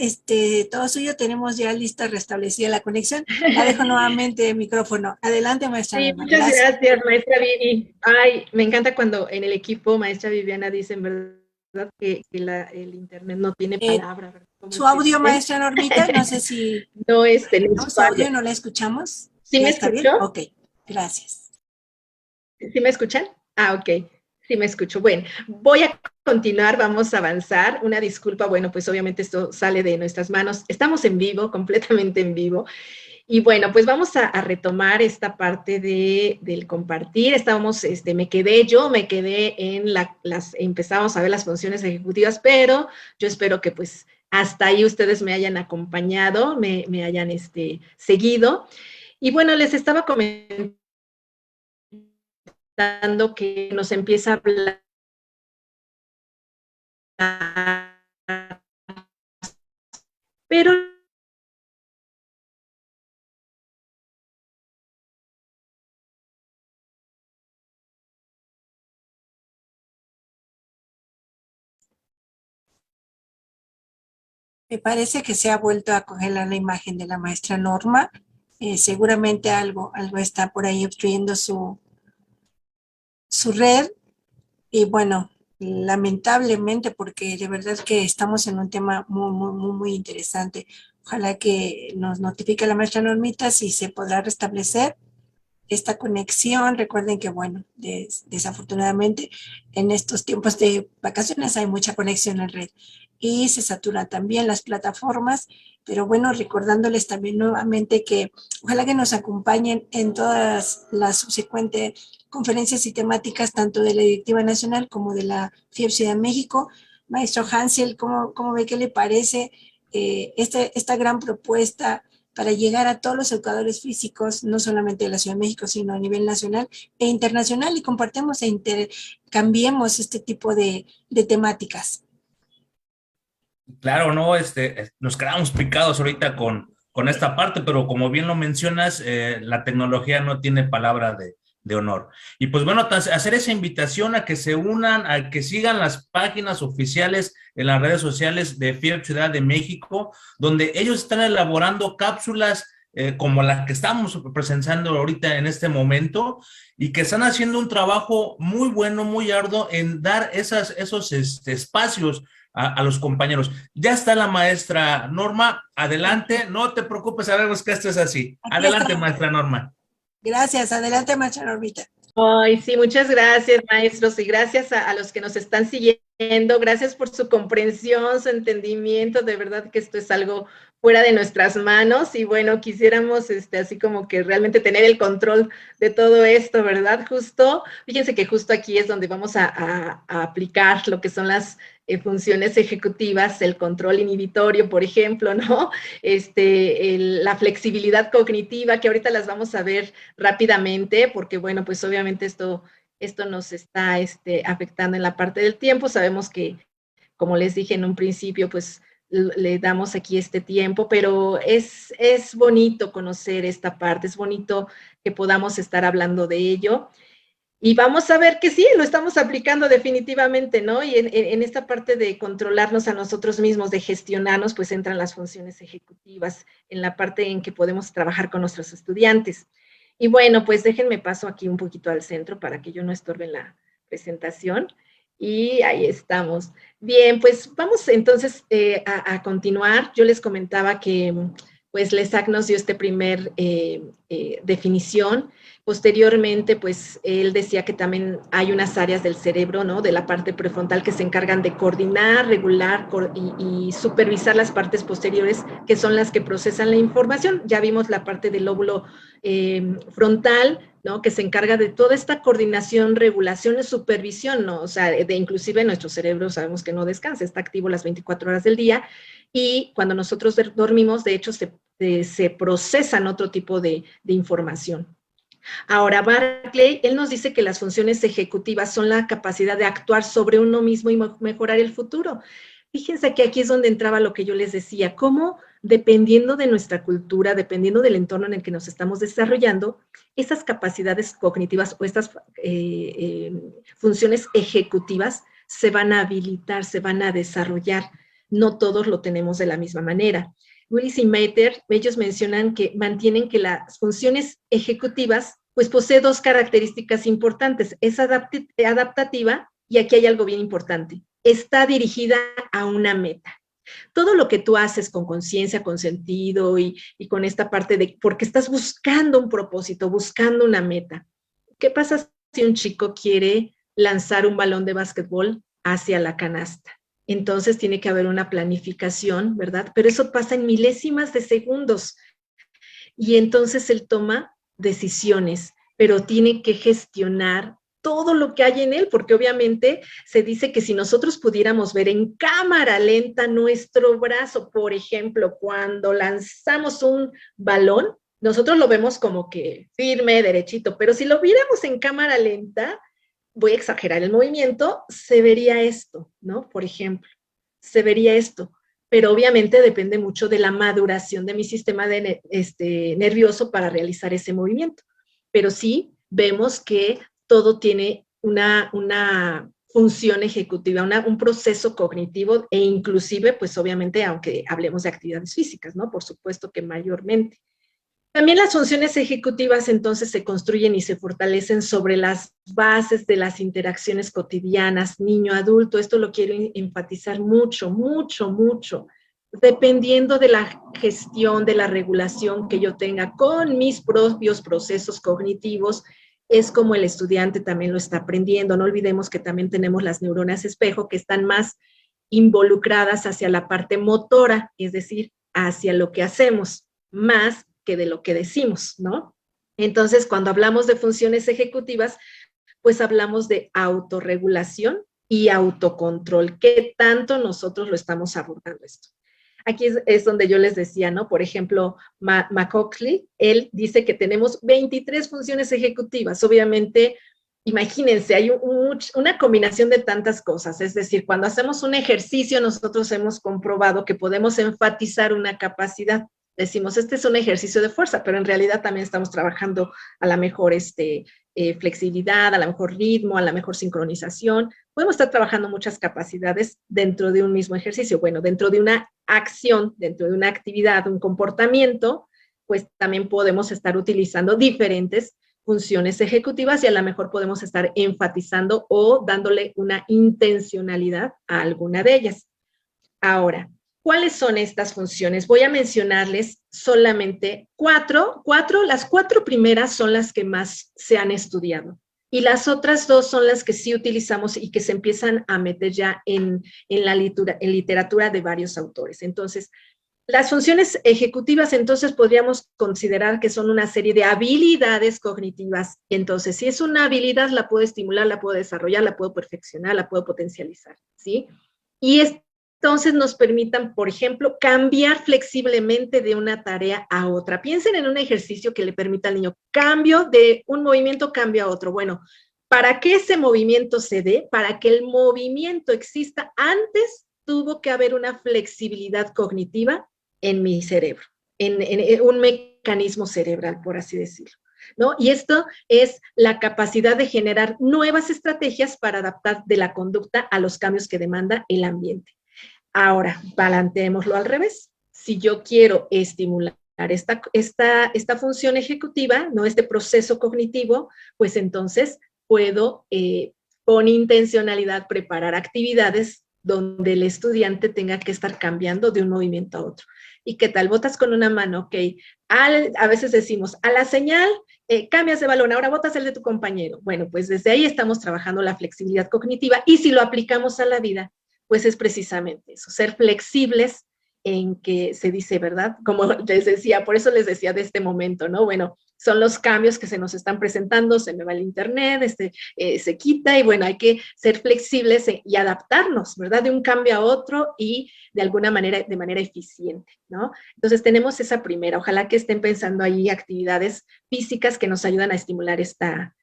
todo suyo, tenemos ya lista, restablecida la conexión. La dejo nuevamente el micrófono. Adelante, maestra. Sí, muchas gracias, maestra Vivi. Ay, me encanta cuando en el equipo, maestra Viviana, dicen, ¿verdad? Que el internet no tiene palabra. Su audio, maestra Normita, no sé si... No, su audio no la escuchamos. ¿Sí me escuchó? Ok, gracias. ¿Sí me escuchan? Ah, ok. Sí me escucho. Bueno, voy a continuar, vamos a avanzar. Una disculpa, bueno, pues obviamente esto sale de nuestras manos. Estamos en vivo, completamente en vivo. Y bueno, pues vamos a retomar esta parte del compartir. Me quedé en empezamos a ver las funciones ejecutivas, pero yo espero que pues hasta ahí ustedes me hayan acompañado, me hayan seguido. Y bueno, les estaba comentando que nos empieza a hablar, pero me parece que se ha vuelto a congelar la imagen de la maestra Norma. Seguramente algo está por ahí obstruyendo su red. Y bueno, lamentablemente, porque de verdad que estamos en un tema muy interesante. Ojalá que nos notifique la maestra Normita si se podrá restablecer esta conexión. Recuerden que, bueno, desafortunadamente en estos tiempos de vacaciones hay mucha conexión en red y se saturan también las plataformas, pero bueno, recordándoles también nuevamente que ojalá que nos acompañen en todas las subsecuentes conferencias y temáticas, tanto de la Directiva Nacional como de la FIEPS Ciudad de México. Maestro Hansel, ¿cómo ve, qué le parece esta gran propuesta para llegar a todos los educadores físicos, no solamente de la Ciudad de México, sino a nivel nacional e internacional, y compartamos e intercambiemos este tipo de temáticas? Claro, no, nos quedamos picados ahorita con esta parte, pero como bien lo mencionas, la tecnología no tiene palabra de honor. Y pues bueno, hacer esa invitación a que se unan, a que sigan las páginas oficiales en las redes sociales de FIEPS Ciudad de México, donde ellos están elaborando cápsulas como la que estamos presenciando ahorita en este momento, y que están haciendo un trabajo muy bueno, muy arduo en dar esos espacios a los compañeros. Ya está la maestra Norma, adelante, no te preocupes, sabemos que esto es así. Aquí Adelante, está. maestra Norma. Gracias, adelante, maestra Normita. Ay, sí, muchas gracias, maestros, y gracias a los que nos están siguiendo. Gracias por su comprensión, su entendimiento. De verdad que esto es algo fuera de nuestras manos y bueno, quisiéramos así como que realmente tener el control de todo esto, ¿verdad? Justo, fíjense que justo aquí es donde vamos a aplicar lo que son las funciones ejecutivas, el control inhibitorio, por ejemplo, ¿no? La flexibilidad cognitiva, que ahorita las vamos a ver rápidamente, porque bueno, pues obviamente esto nos está afectando en la parte del tiempo. Sabemos que, como les dije en un principio, pues le damos aquí este tiempo, pero es bonito conocer esta parte, es bonito que podamos estar hablando de ello. Y vamos a ver que sí, lo estamos aplicando definitivamente, ¿no? Y en esta parte de controlarnos a nosotros mismos, de gestionarnos, pues entran las funciones ejecutivas, en la parte en que podemos trabajar con nuestros estudiantes. Y bueno, pues déjenme paso aquí un poquito al centro para que yo no estorbe en la presentación. Y ahí estamos. Bien, pues vamos entonces a continuar. Yo les comentaba que pues Lesac nos dio este primer definición. Posteriormente, pues él decía que también hay unas áreas del cerebro, ¿no? De la parte prefrontal que se encargan de coordinar, regular y supervisar las partes posteriores, que son las que procesan la información. Ya vimos la parte del lóbulo frontal, ¿no? Que se encarga de toda esta coordinación, regulación y supervisión, ¿no? O sea, de inclusive nuestro cerebro sabemos que no descansa, está activo las 24 horas del día y cuando nosotros dormimos, de hecho, se procesan otro tipo de información. Ahora, Barclay, él nos dice que las funciones ejecutivas son la capacidad de actuar sobre uno mismo y mejorar el futuro. Fíjense que aquí es donde entraba lo que yo les decía, cómo dependiendo de nuestra cultura, dependiendo del entorno en el que nos estamos desarrollando, esas capacidades cognitivas o estas funciones ejecutivas se van a habilitar, se van a desarrollar. No todos lo tenemos de la misma manera. Willis y Meiter, ellos mencionan que mantienen que las funciones ejecutivas pues posee dos características importantes, es adaptativa y aquí hay algo bien importante, está dirigida a una meta. Todo lo que tú haces con conciencia, con sentido y con esta parte de, porque estás buscando un propósito, buscando una meta. ¿Qué pasa si un chico quiere lanzar un balón de básquetbol hacia la canasta? Entonces tiene que haber una planificación, ¿verdad? Pero eso pasa en milésimas de segundos. Y entonces él toma decisiones, pero tiene que gestionar todo lo que hay en él, porque obviamente se dice que si nosotros pudiéramos ver en cámara lenta nuestro brazo, por ejemplo, cuando lanzamos un balón, nosotros lo vemos como que firme, derechito, pero si lo viéramos en cámara lenta, voy a exagerar el movimiento, se vería esto, ¿no? Por ejemplo, se vería esto, pero obviamente depende mucho de la maduración de mi sistema nervioso para realizar ese movimiento. Pero sí vemos que todo tiene una función ejecutiva, un proceso cognitivo e inclusive, pues obviamente, aunque hablemos de actividades físicas, ¿no? Por supuesto que mayormente. También las funciones ejecutivas entonces se construyen y se fortalecen sobre las bases de las interacciones cotidianas, niño-adulto. Esto lo quiero enfatizar mucho, mucho, mucho. Dependiendo de la gestión, de la regulación que yo tenga con mis propios procesos cognitivos, es como el estudiante también lo está aprendiendo. No olvidemos que también tenemos las neuronas espejo que están más involucradas hacia la parte motora, es decir, hacia lo que hacemos, más que de lo que decimos, ¿no? Entonces, cuando hablamos de funciones ejecutivas, pues hablamos de autorregulación y autocontrol. ¿Qué tanto nosotros lo estamos abordando esto? Aquí es donde yo les decía, ¿no? Por ejemplo, McCaughey, él dice que tenemos 23 funciones ejecutivas. Obviamente, imagínense, hay una combinación de tantas cosas. Es decir, cuando hacemos un ejercicio, nosotros hemos comprobado que podemos enfatizar una capacidad. Decimos, este es un ejercicio de fuerza, pero en realidad también estamos trabajando a la mejor flexibilidad, a la mejor ritmo, a la mejor sincronización. Podemos estar trabajando muchas capacidades dentro de un mismo ejercicio. Bueno, dentro de una acción, dentro de una actividad, un comportamiento, pues también podemos estar utilizando diferentes funciones ejecutivas y a lo mejor podemos estar enfatizando o dándole una intencionalidad a alguna de ellas. Ahora, ¿cuáles son estas funciones? Voy a mencionarles solamente cuatro. Las cuatro primeras son las que más se han estudiado. Y las otras dos son las que sí utilizamos y que se empiezan a meter ya en la literatura de varios autores. Entonces, las funciones ejecutivas, entonces, podríamos considerar que son una serie de habilidades cognitivas. Entonces, si es una habilidad, la puedo estimular, la puedo desarrollar, la puedo perfeccionar, la puedo potencializar, ¿sí? Y entonces nos permitan, por ejemplo, cambiar flexiblemente de una tarea a otra. Piensen en un ejercicio que le permita al niño cambio de un movimiento, cambio a otro. Bueno, para que ese movimiento se dé, para que el movimiento exista, antes tuvo que haber una flexibilidad cognitiva en mi cerebro, en un mecanismo cerebral, por así decirlo, ¿no? Y esto es la capacidad de generar nuevas estrategias para adaptar de la conducta a los cambios que demanda el ambiente. Ahora, planteémoslo al revés. Si yo quiero estimular esta función ejecutiva, ¿no? Este proceso cognitivo, pues entonces puedo, con intencionalidad, preparar actividades donde el estudiante tenga que estar cambiando de un movimiento a otro. ¿Y qué tal? Botas con una mano, ok. A veces decimos, a la señal, cambias de balón, ahora botas el de tu compañero. Bueno, pues desde ahí estamos trabajando la flexibilidad cognitiva y si lo aplicamos a la vida, pues es precisamente eso, ser flexibles en que se dice, ¿verdad? Como les decía, por eso les decía de este momento, ¿no? Bueno, son los cambios que se nos están presentando, se me va el internet, se quita y bueno, hay que ser flexibles y adaptarnos, ¿verdad? De un cambio a otro y de alguna manera, de manera eficiente, ¿no? Entonces tenemos esa primera, ojalá que estén pensando ahí actividades físicas que nos ayudan a estimular esta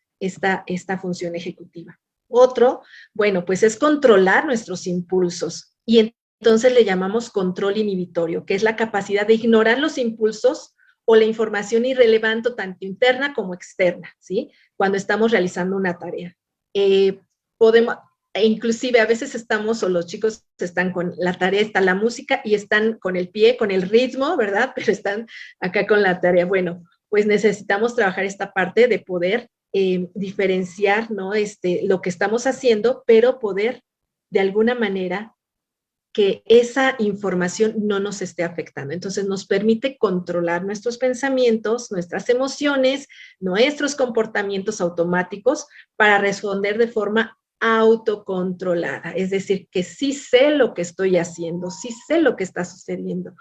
función ejecutiva. Otro, bueno, pues es controlar nuestros impulsos y entonces le llamamos control inhibitorio, que es la capacidad de ignorar los impulsos o la información irrelevante tanto interna como externa, ¿sí? Cuando estamos realizando una tarea. Inclusive a veces estamos, o los chicos están con la tarea, está la música y están con el pie, con el ritmo, ¿verdad? Pero están acá con la tarea. Bueno, pues necesitamos trabajar esta parte de poder diferenciar, ¿no? Lo que estamos haciendo, pero poder de alguna manera que esa información no nos esté afectando. Entonces nos permite controlar nuestros pensamientos, nuestras emociones, nuestros comportamientos automáticos para responder de forma autocontrolada. Es decir, que sí sé lo que estoy haciendo, sí sé lo que está sucediendo.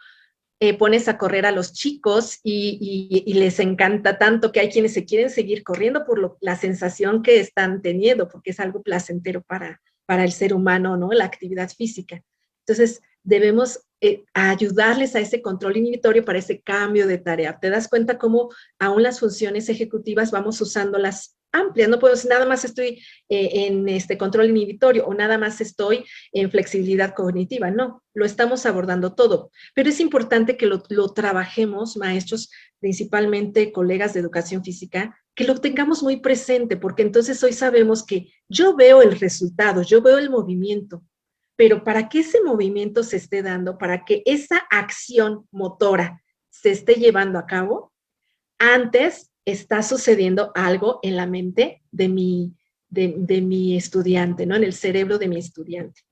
Pones a correr a los chicos y les encanta tanto que hay quienes se quieren seguir corriendo por la sensación que están teniendo, porque es algo placentero para el ser humano, ¿no? La actividad física. Entonces, debemos ayudarles a ese control inhibitorio para ese cambio de tarea. ¿Te das cuenta cómo aún las funciones ejecutivas vamos usándolas amplias? No puedo decir, nada más estoy en control inhibitorio o nada más estoy en flexibilidad cognitiva. No, lo estamos abordando todo. Pero es importante que lo trabajemos, maestros, principalmente colegas de educación física, que lo tengamos muy presente, porque entonces hoy sabemos que yo veo el resultado, yo veo el movimiento, pero para que ese movimiento se esté dando, para que esa acción motora se esté llevando a cabo, antes está sucediendo algo en la mente de mi estudiante, ¿no? En el cerebro de mi estudiante.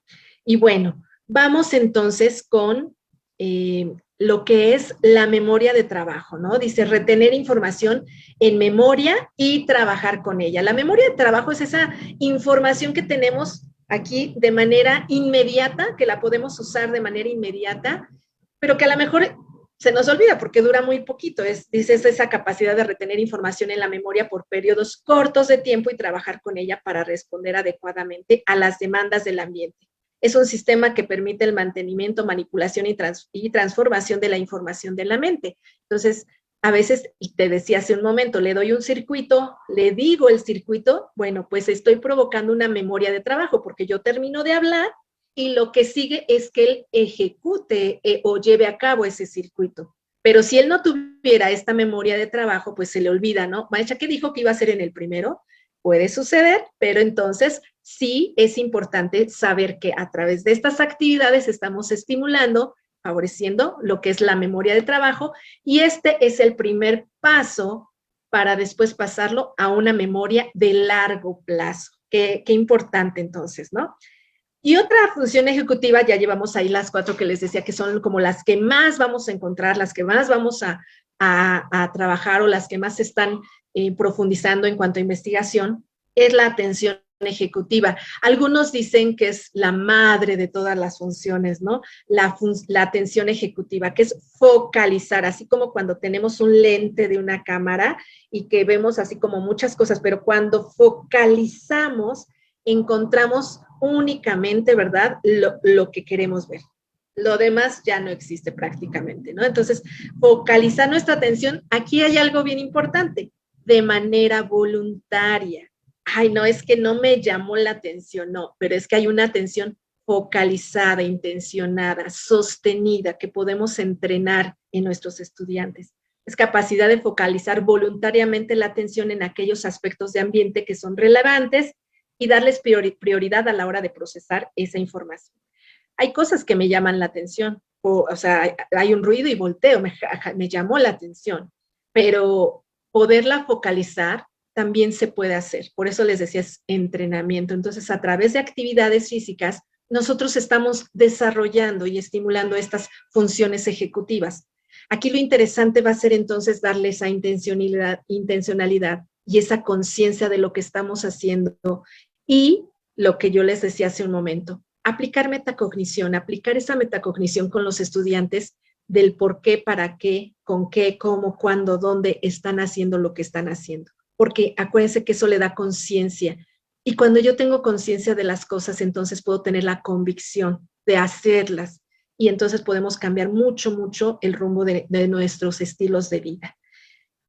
Y bueno, vamos entonces con lo que es la memoria de trabajo, ¿no? Dice retener información en memoria y trabajar con ella. La memoria de trabajo es esa información que tenemos aquí de manera inmediata, que la podemos usar de manera inmediata, pero que a lo mejor se nos olvida porque dura muy poquito. Dice esa capacidad de retener información en la memoria por periodos cortos de tiempo y trabajar con ella para responder adecuadamente a las demandas del ambiente. Es un sistema que permite el mantenimiento, manipulación y transformación de la información de la mente. Entonces, a veces, te decía hace un momento, le doy un circuito, le digo el circuito, bueno, pues estoy provocando una memoria de trabajo porque yo termino de hablar y lo que sigue es que él ejecute o lleve a cabo ese circuito. Pero si él no tuviera esta memoria de trabajo, pues se le olvida, ¿no? Maestra, ¿qué dijo que iba a hacer en el primero? Puede suceder, pero entonces sí es importante saber que a través de estas actividades estamos estimulando, favoreciendo lo que es la memoria de trabajo, y este es el primer paso para después pasarlo a una memoria de largo plazo. Qué importante entonces, ¿no? Y otra función ejecutiva, ya llevamos ahí las 4 que les decía, que son como las que más vamos a encontrar, las que más vamos a trabajar o las que más se están profundizando en cuanto a investigación, es la atención ejecutiva. Algunos dicen que es la madre de todas las funciones, ¿no? La atención ejecutiva, que es focalizar, así como cuando tenemos un lente de una cámara y que vemos así como muchas cosas, pero cuando focalizamos, encontramos únicamente, ¿verdad?, lo que queremos ver. Lo demás ya no existe prácticamente, ¿no? Entonces, focalizar nuestra atención, aquí hay algo bien importante, de manera voluntaria. Ay, no, es que no me llamó la atención, no, pero es que hay una atención focalizada, intencionada, sostenida, que podemos entrenar en nuestros estudiantes. Es capacidad de focalizar voluntariamente la atención en aquellos aspectos de ambiente que son relevantes y darles prioridad a la hora de procesar esa información. Hay cosas que me llaman la atención, o sea, hay un ruido y volteo, me llamó la atención, pero poderla focalizar también se puede hacer. Por eso les decía, es entrenamiento. Entonces, a través de actividades físicas, nosotros estamos desarrollando y estimulando estas funciones ejecutivas. Aquí lo interesante va a ser entonces darle esa intencionalidad y esa conciencia de lo que estamos haciendo y lo que yo les decía hace un momento, aplicar metacognición, aplicar esa metacognición con los estudiantes del por qué, para qué, con qué, cómo, cuándo, dónde están haciendo lo que están haciendo. Porque acuérdense que eso le da conciencia. Y cuando yo tengo conciencia de las cosas, entonces puedo tener la convicción de hacerlas. Y entonces podemos cambiar mucho, mucho el rumbo de nuestros estilos de vida.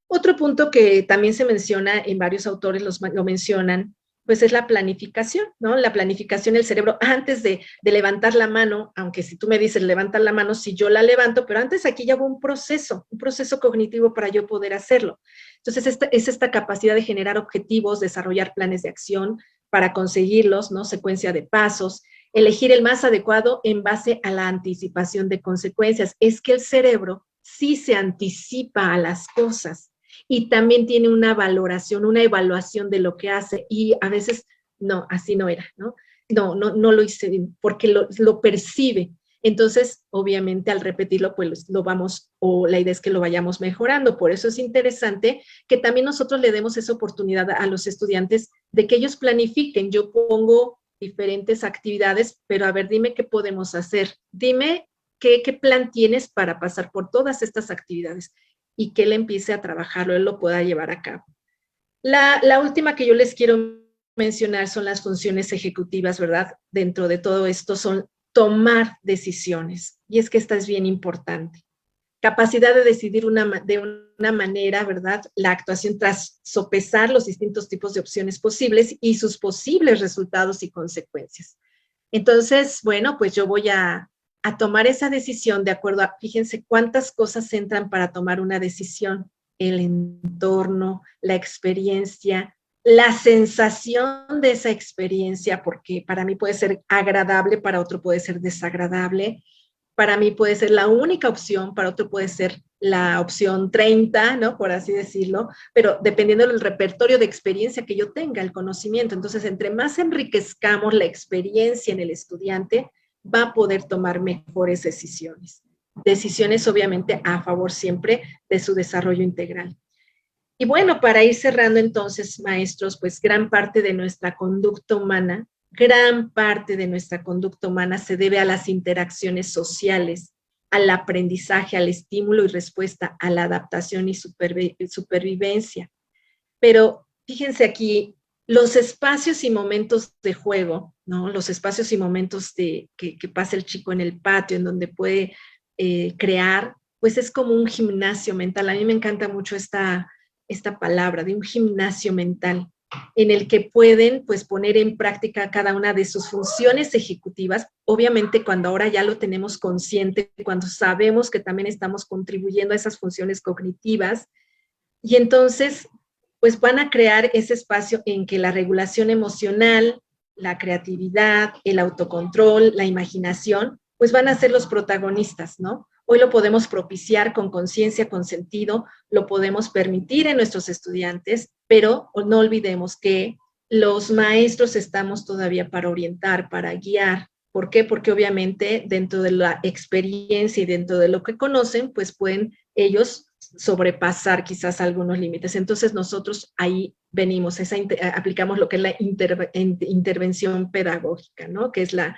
Otro punto que también se menciona, en varios autores lo mencionan, pues es la planificación, ¿no? La planificación del cerebro antes de levantar la mano, aunque si tú me dices levanta la mano, si yo la levanto, pero antes aquí ya hubo un proceso cognitivo para yo poder hacerlo. Entonces, es esta capacidad de generar objetivos, desarrollar planes de acción para conseguirlos, ¿no? Secuencia de pasos, elegir el más adecuado en base a la anticipación de consecuencias. Es que el cerebro sí se anticipa a las cosas y también tiene una valoración, una evaluación de lo que hace y a veces, no, así no era, ¿no? No lo hice porque lo percibe. Entonces, obviamente, al repetirlo, pues lo vamos, o la idea es que lo vayamos mejorando. Por eso es interesante que también nosotros le demos esa oportunidad a los estudiantes de que ellos planifiquen. Yo pongo diferentes actividades, pero a ver, dime qué podemos hacer. Dime qué plan tienes para pasar por todas estas actividades y que él empiece a trabajarlo, él lo pueda llevar a cabo. La última que yo les quiero mencionar son las funciones ejecutivas, ¿verdad? Dentro de todo esto son tomar decisiones. Y es que esta es bien importante. Capacidad de decidir de una manera, ¿verdad? La actuación tras sopesar los distintos tipos de opciones posibles y sus posibles resultados y consecuencias. Entonces, bueno, pues yo voy a tomar esa decisión de acuerdo a, fíjense cuántas cosas entran para tomar una decisión. El entorno, la experiencia, la sensación de esa experiencia, porque para mí puede ser agradable, para otro puede ser desagradable, para mí puede ser la única opción, para otro puede ser la opción 30, ¿no? Por así decirlo, pero dependiendo del repertorio de experiencia que yo tenga, el conocimiento. Entonces, entre más enriquezcamos la experiencia en el estudiante, va a poder tomar mejores decisiones. Decisiones, obviamente, a favor siempre de su desarrollo integral. Y bueno, para ir cerrando entonces, maestros, pues gran parte de nuestra conducta humana se debe a las interacciones sociales, al aprendizaje, al estímulo y respuesta, a la adaptación y supervivencia. Pero fíjense aquí, los espacios y momentos de juego, ¿no? Los espacios y momentos que pasa el chico en el patio, en donde puede crear, pues es como un gimnasio mental. A mí me encanta mucho esta palabra de un gimnasio mental, en el que pueden pues poner en práctica cada una de sus funciones ejecutivas, obviamente cuando ahora ya lo tenemos consciente, cuando sabemos que también estamos contribuyendo a esas funciones cognitivas, y entonces pues van a crear ese espacio en que la regulación emocional, la creatividad, el autocontrol, la imaginación, pues van a ser los protagonistas, ¿no? Hoy lo podemos propiciar con conciencia, con sentido, lo podemos permitir en nuestros estudiantes, pero no olvidemos que Los maestros estamos todavía para orientar, para guiar. ¿Por qué? Porque obviamente dentro de la experiencia y dentro de lo que conocen, pues pueden ellos sobrepasar quizás algunos límites. Entonces nosotros ahí venimos, aplicamos lo que es la intervención pedagógica, ¿no? Que es la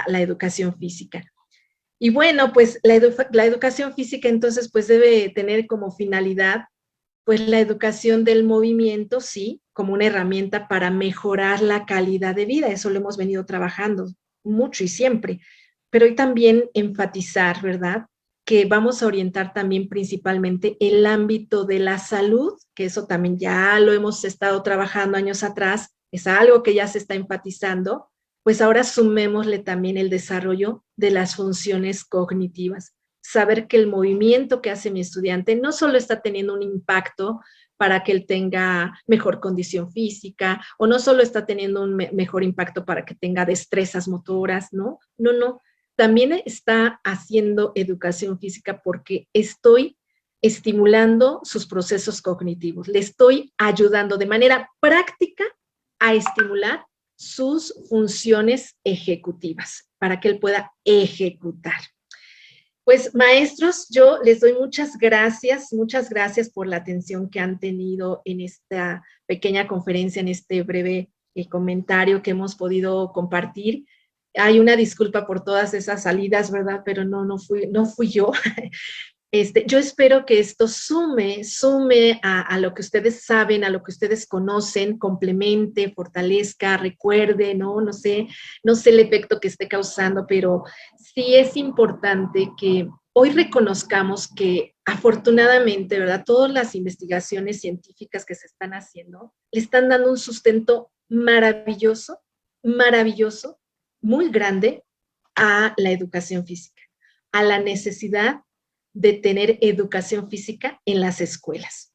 educación física. Y bueno, pues la educación física entonces pues debe tener como finalidad pues la educación del movimiento, sí, como una herramienta para mejorar la calidad de vida. Eso lo hemos venido trabajando mucho y siempre. Pero hoy también enfatizar, ¿verdad? Que vamos a orientar también principalmente el ámbito de la salud, que eso también ya lo hemos estado trabajando años atrás, es algo que ya se está enfatizando, pues ahora sumémosle también el desarrollo de las funciones cognitivas. Saber que el movimiento que hace mi estudiante no solo está teniendo un impacto para que él tenga mejor condición física, o no solo está teniendo un mejor impacto para que tenga destrezas motoras, ¿no? No, no. También está haciendo educación física porque estoy estimulando sus procesos cognitivos. Le estoy ayudando de manera práctica a estimular sus funciones ejecutivas para que él pueda ejecutar. Pues maestros, yo les doy muchas gracias por la atención que han tenido en esta pequeña conferencia, en este breve comentario que hemos podido compartir. Hay una disculpa por todas esas salidas, ¿verdad? Pero no fui yo. Yo espero que esto sume a lo que ustedes saben, a lo que ustedes conocen, complemente, fortalezca, recuerde, ¿no? No sé el efecto que esté causando, pero sí es importante que hoy reconozcamos que afortunadamente, ¿verdad? Todas las investigaciones científicas que se están haciendo le están dando un sustento maravilloso, muy grande a la educación física, a la necesidad de tener educación física en las escuelas.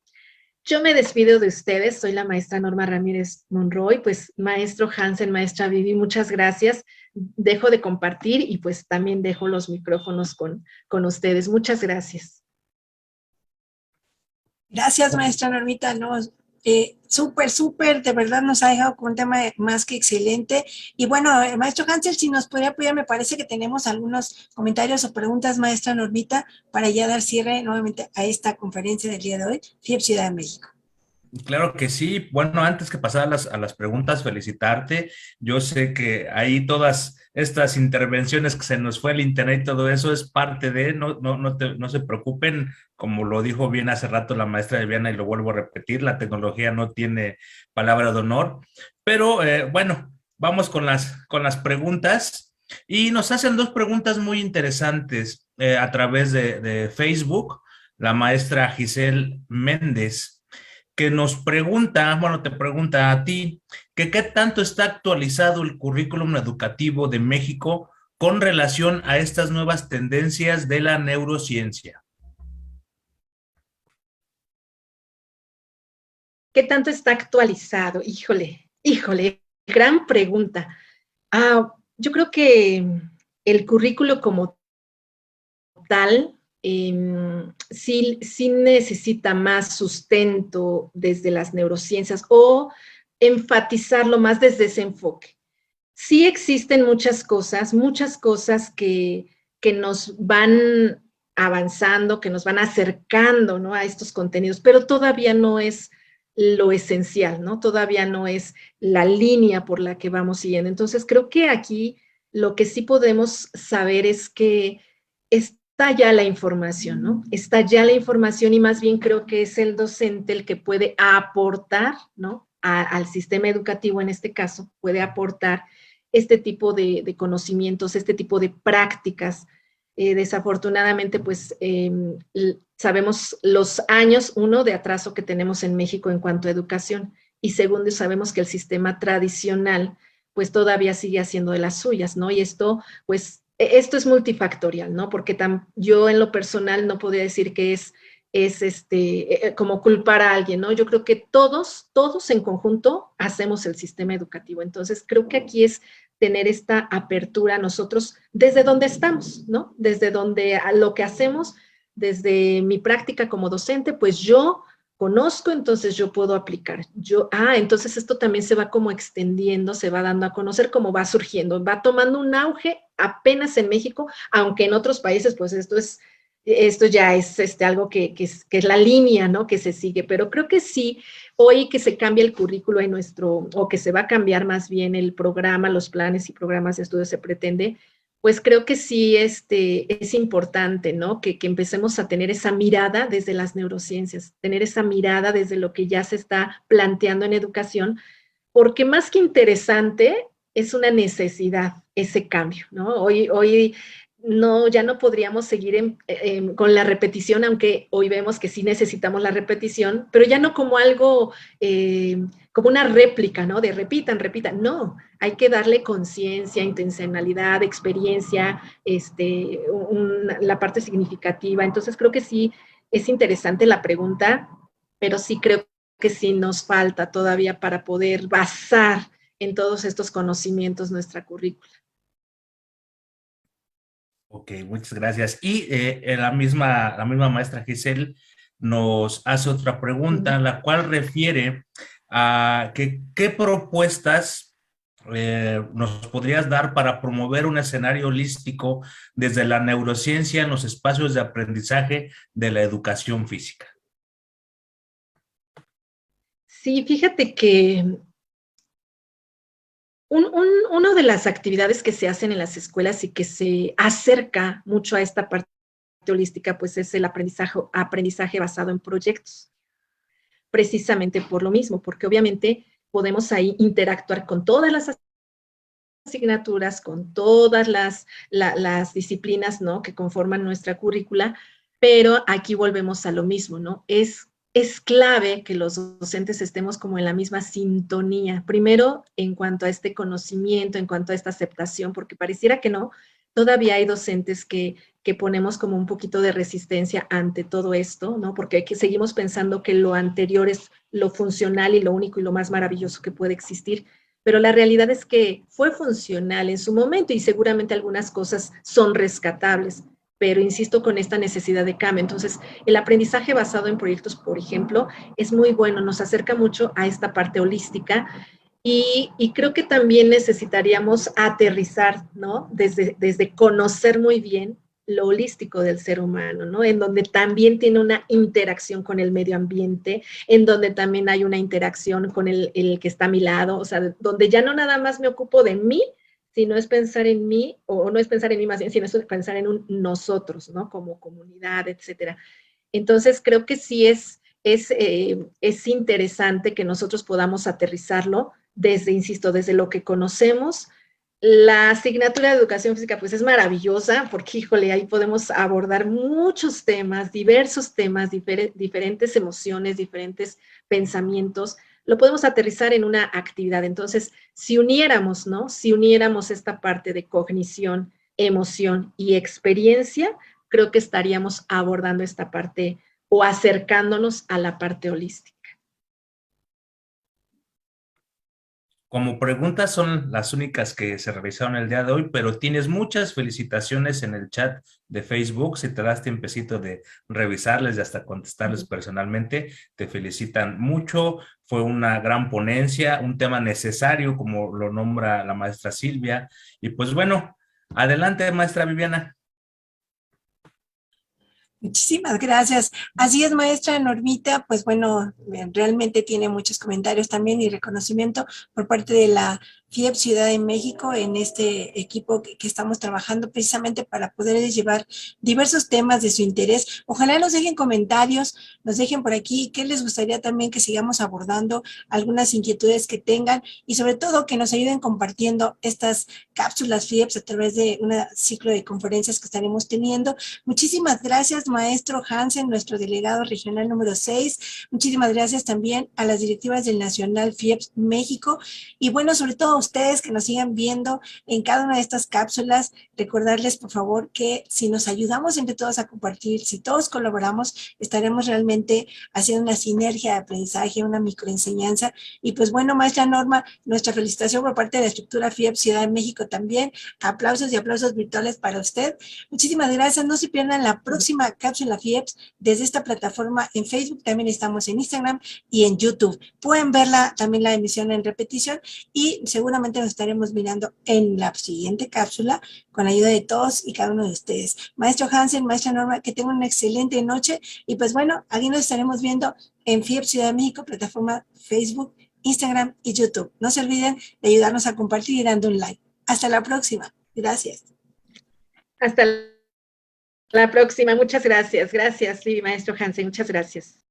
Yo me despido de ustedes, soy la maestra Norma Ramírez Monroy, pues maestro Hansen, maestra Vivi, muchas gracias. Dejo de compartir y pues también dejo los micrófonos con ustedes. Muchas gracias. Gracias, maestra Normita. No, súper, de verdad nos ha dejado con un tema más que excelente. Y bueno, maestro Hansel, si nos podría apoyar, me parece que tenemos algunos comentarios o preguntas, maestra Normita, para ya dar cierre nuevamente a esta conferencia del día de hoy, FIEP Ciudad de México. Claro que sí. Bueno, antes que pasar a las preguntas, felicitarte. Yo sé que ahí todas estas intervenciones que se nos fue el internet y todo eso es parte de, no se preocupen, como lo dijo bien hace rato la maestra Viviana y lo vuelvo a repetir, la tecnología no tiene palabra de honor. Pero bueno, vamos con las preguntas y nos hacen dos preguntas muy interesantes a través de Facebook. La maestra Giselle Méndez, que nos pregunta, bueno, te pregunta a ti, que qué tanto está actualizado el currículum educativo de México con relación a estas nuevas tendencias de la neurociencia. ¿Qué tanto está actualizado? Híjole, gran pregunta. Yo creo que el currículo como tal sí necesita más sustento desde las neurociencias o enfatizarlo más desde ese enfoque. Sí existen muchas cosas que nos van avanzando, que nos van acercando, ¿no?, a estos contenidos, pero todavía no es lo esencial, ¿no? Todavía no es la línea por la que vamos siguiendo. Entonces, creo que aquí lo que sí podemos saber es que está ya la información, ¿no? Está ya la información y más bien creo que es el docente el que puede aportar, ¿no?, al sistema educativo en este caso, puede aportar este tipo de conocimientos, este tipo de prácticas. Desafortunadamente, pues sabemos los años, uno, de atraso que tenemos en México en cuanto a educación, y segundo, sabemos que el sistema tradicional pues todavía sigue haciendo de las suyas, ¿no? Y esto, pues, esto es multifactorial, ¿no? Porque yo en lo personal no podría decir que es como culpar a alguien, ¿no? Yo creo que todos en conjunto hacemos el sistema educativo. Entonces, creo que aquí es tener esta apertura nosotros desde donde estamos, ¿no? Desde donde lo que hacemos, desde mi práctica como docente, pues yo conozco, entonces yo puedo aplicar. Entonces esto también se va como extendiendo, se va dando a conocer, cómo va surgiendo, va tomando un auge apenas en México, aunque en otros países, pues esto ya es algo que es la línea, ¿no? Que se sigue, pero creo que sí, hoy que se cambia el currículo o que se va a cambiar más bien el programa, los planes y programas de estudio se pretende, pues creo que sí es importante, ¿no? Que empecemos a tener esa mirada desde las neurociencias, tener esa mirada desde lo que ya se está planteando en educación, porque más que interesante, es una necesidad ese cambio, ¿no? Hoy no, ya no podríamos seguir con la repetición, aunque hoy vemos que sí necesitamos la repetición, pero ya no como algo, como una réplica, ¿no? De repitan, no, hay que darle conciencia, intencionalidad, experiencia, la parte significativa. Entonces creo que sí es interesante la pregunta, pero sí creo que sí nos falta todavía para poder basar en todos estos conocimientos nuestra currícula. Ok, muchas gracias. Y la misma maestra Giselle nos hace otra pregunta, la cual refiere a qué propuestas nos podrías dar para promover un escenario holístico desde la neurociencia en los espacios de aprendizaje de la educación física. Sí, fíjate que una de las actividades que se hacen en las escuelas y que se acerca mucho a esta parte holística, pues es el aprendizaje basado en proyectos. Precisamente por lo mismo, porque obviamente podemos ahí interactuar con todas las asignaturas, con todas las disciplinas, ¿no? Que conforman nuestra currícula, pero aquí volvemos a lo mismo, ¿no? Es clave que los docentes estemos como en la misma sintonía, primero en cuanto a este conocimiento, en cuanto a esta aceptación, porque pareciera que no, todavía hay docentes que ponemos como un poquito de resistencia ante todo esto, ¿no? Porque seguimos pensando que lo anterior es lo funcional y lo único y lo más maravilloso que puede existir, pero la realidad es que fue funcional en su momento y seguramente algunas cosas son rescatables, pero insisto con esta necesidad de cambio. Entonces, el aprendizaje basado en proyectos, por ejemplo, es muy bueno, nos acerca mucho a esta parte holística y creo que también necesitaríamos aterrizar, ¿no? Desde conocer muy bien lo holístico del ser humano, ¿no? En donde también tiene una interacción con el medio ambiente, en donde también hay una interacción con el que está a mi lado, o sea, donde ya no nada más me ocupo de mí, sino es pensar en mí, o no es pensar en mí más bien, sino es pensar en un nosotros, ¿no? Como comunidad, etcétera. Entonces, creo que sí es interesante que nosotros podamos aterrizarlo insisto, desde lo que conocemos. La asignatura de educación física pues es maravillosa porque, híjole, ahí podemos abordar muchos temas, diversos temas, diferentes emociones, diferentes pensamientos. Lo podemos aterrizar en una actividad. Entonces, si uniéramos, ¿no? Si uniéramos esta parte de cognición, emoción y experiencia, creo que estaríamos abordando esta parte o acercándonos a la parte holística. Como preguntas son las únicas que se realizaron el día de hoy, pero tienes muchas felicitaciones en el chat de Facebook. Si te das tiempecito de revisarles y hasta contestarles personalmente, te felicitan mucho. Fue una gran ponencia, un tema necesario, como lo nombra la maestra Silvia. Y pues bueno, adelante, maestra Viviana. Muchísimas gracias. Así es, maestra Normita, pues bueno, realmente tiene muchos comentarios también y reconocimiento por parte de la FIEP Ciudad de México en este equipo que estamos trabajando precisamente para poder llevar diversos temas de su interés. Ojalá nos dejen comentarios, nos dejen por aquí qué les gustaría también que sigamos abordando, algunas inquietudes que tengan y sobre todo que nos ayuden compartiendo estas cápsulas FIEPS a través de un ciclo de conferencias que estaremos teniendo. Muchísimas gracias, maestro Hansen, nuestro delegado regional número 6. Muchísimas gracias también a las directivas del Nacional FIEPS México. Y bueno, sobre todo a ustedes que nos sigan viendo en cada una de estas cápsulas, recordarles por favor que si nos ayudamos entre todos a compartir, si todos colaboramos, estaremos realmente haciendo una sinergia de aprendizaje, una microenseñanza. Y pues bueno, maestra Norma, nuestra felicitación por parte de la estructura FIEPS Ciudad de México también. Aplausos y aplausos virtuales para usted. Muchísimas gracias. No se pierdan la próxima cápsula FIEPS desde esta plataforma en Facebook. También estamos en Instagram y en YouTube. Pueden verla también la emisión en repetición y seguramente nos estaremos mirando en la siguiente cápsula con la ayuda de todos y cada uno de ustedes. Maestro Hansen, maestra Norma, que tengan una excelente noche y pues bueno, aquí nos estaremos viendo en FIEPS Ciudad de México, plataforma Facebook, Instagram y YouTube. No se olviden de ayudarnos a compartir y dando un like. Hasta la próxima. Gracias. Hasta la próxima. Muchas gracias. Gracias, sí, maestro Hansen. Muchas gracias.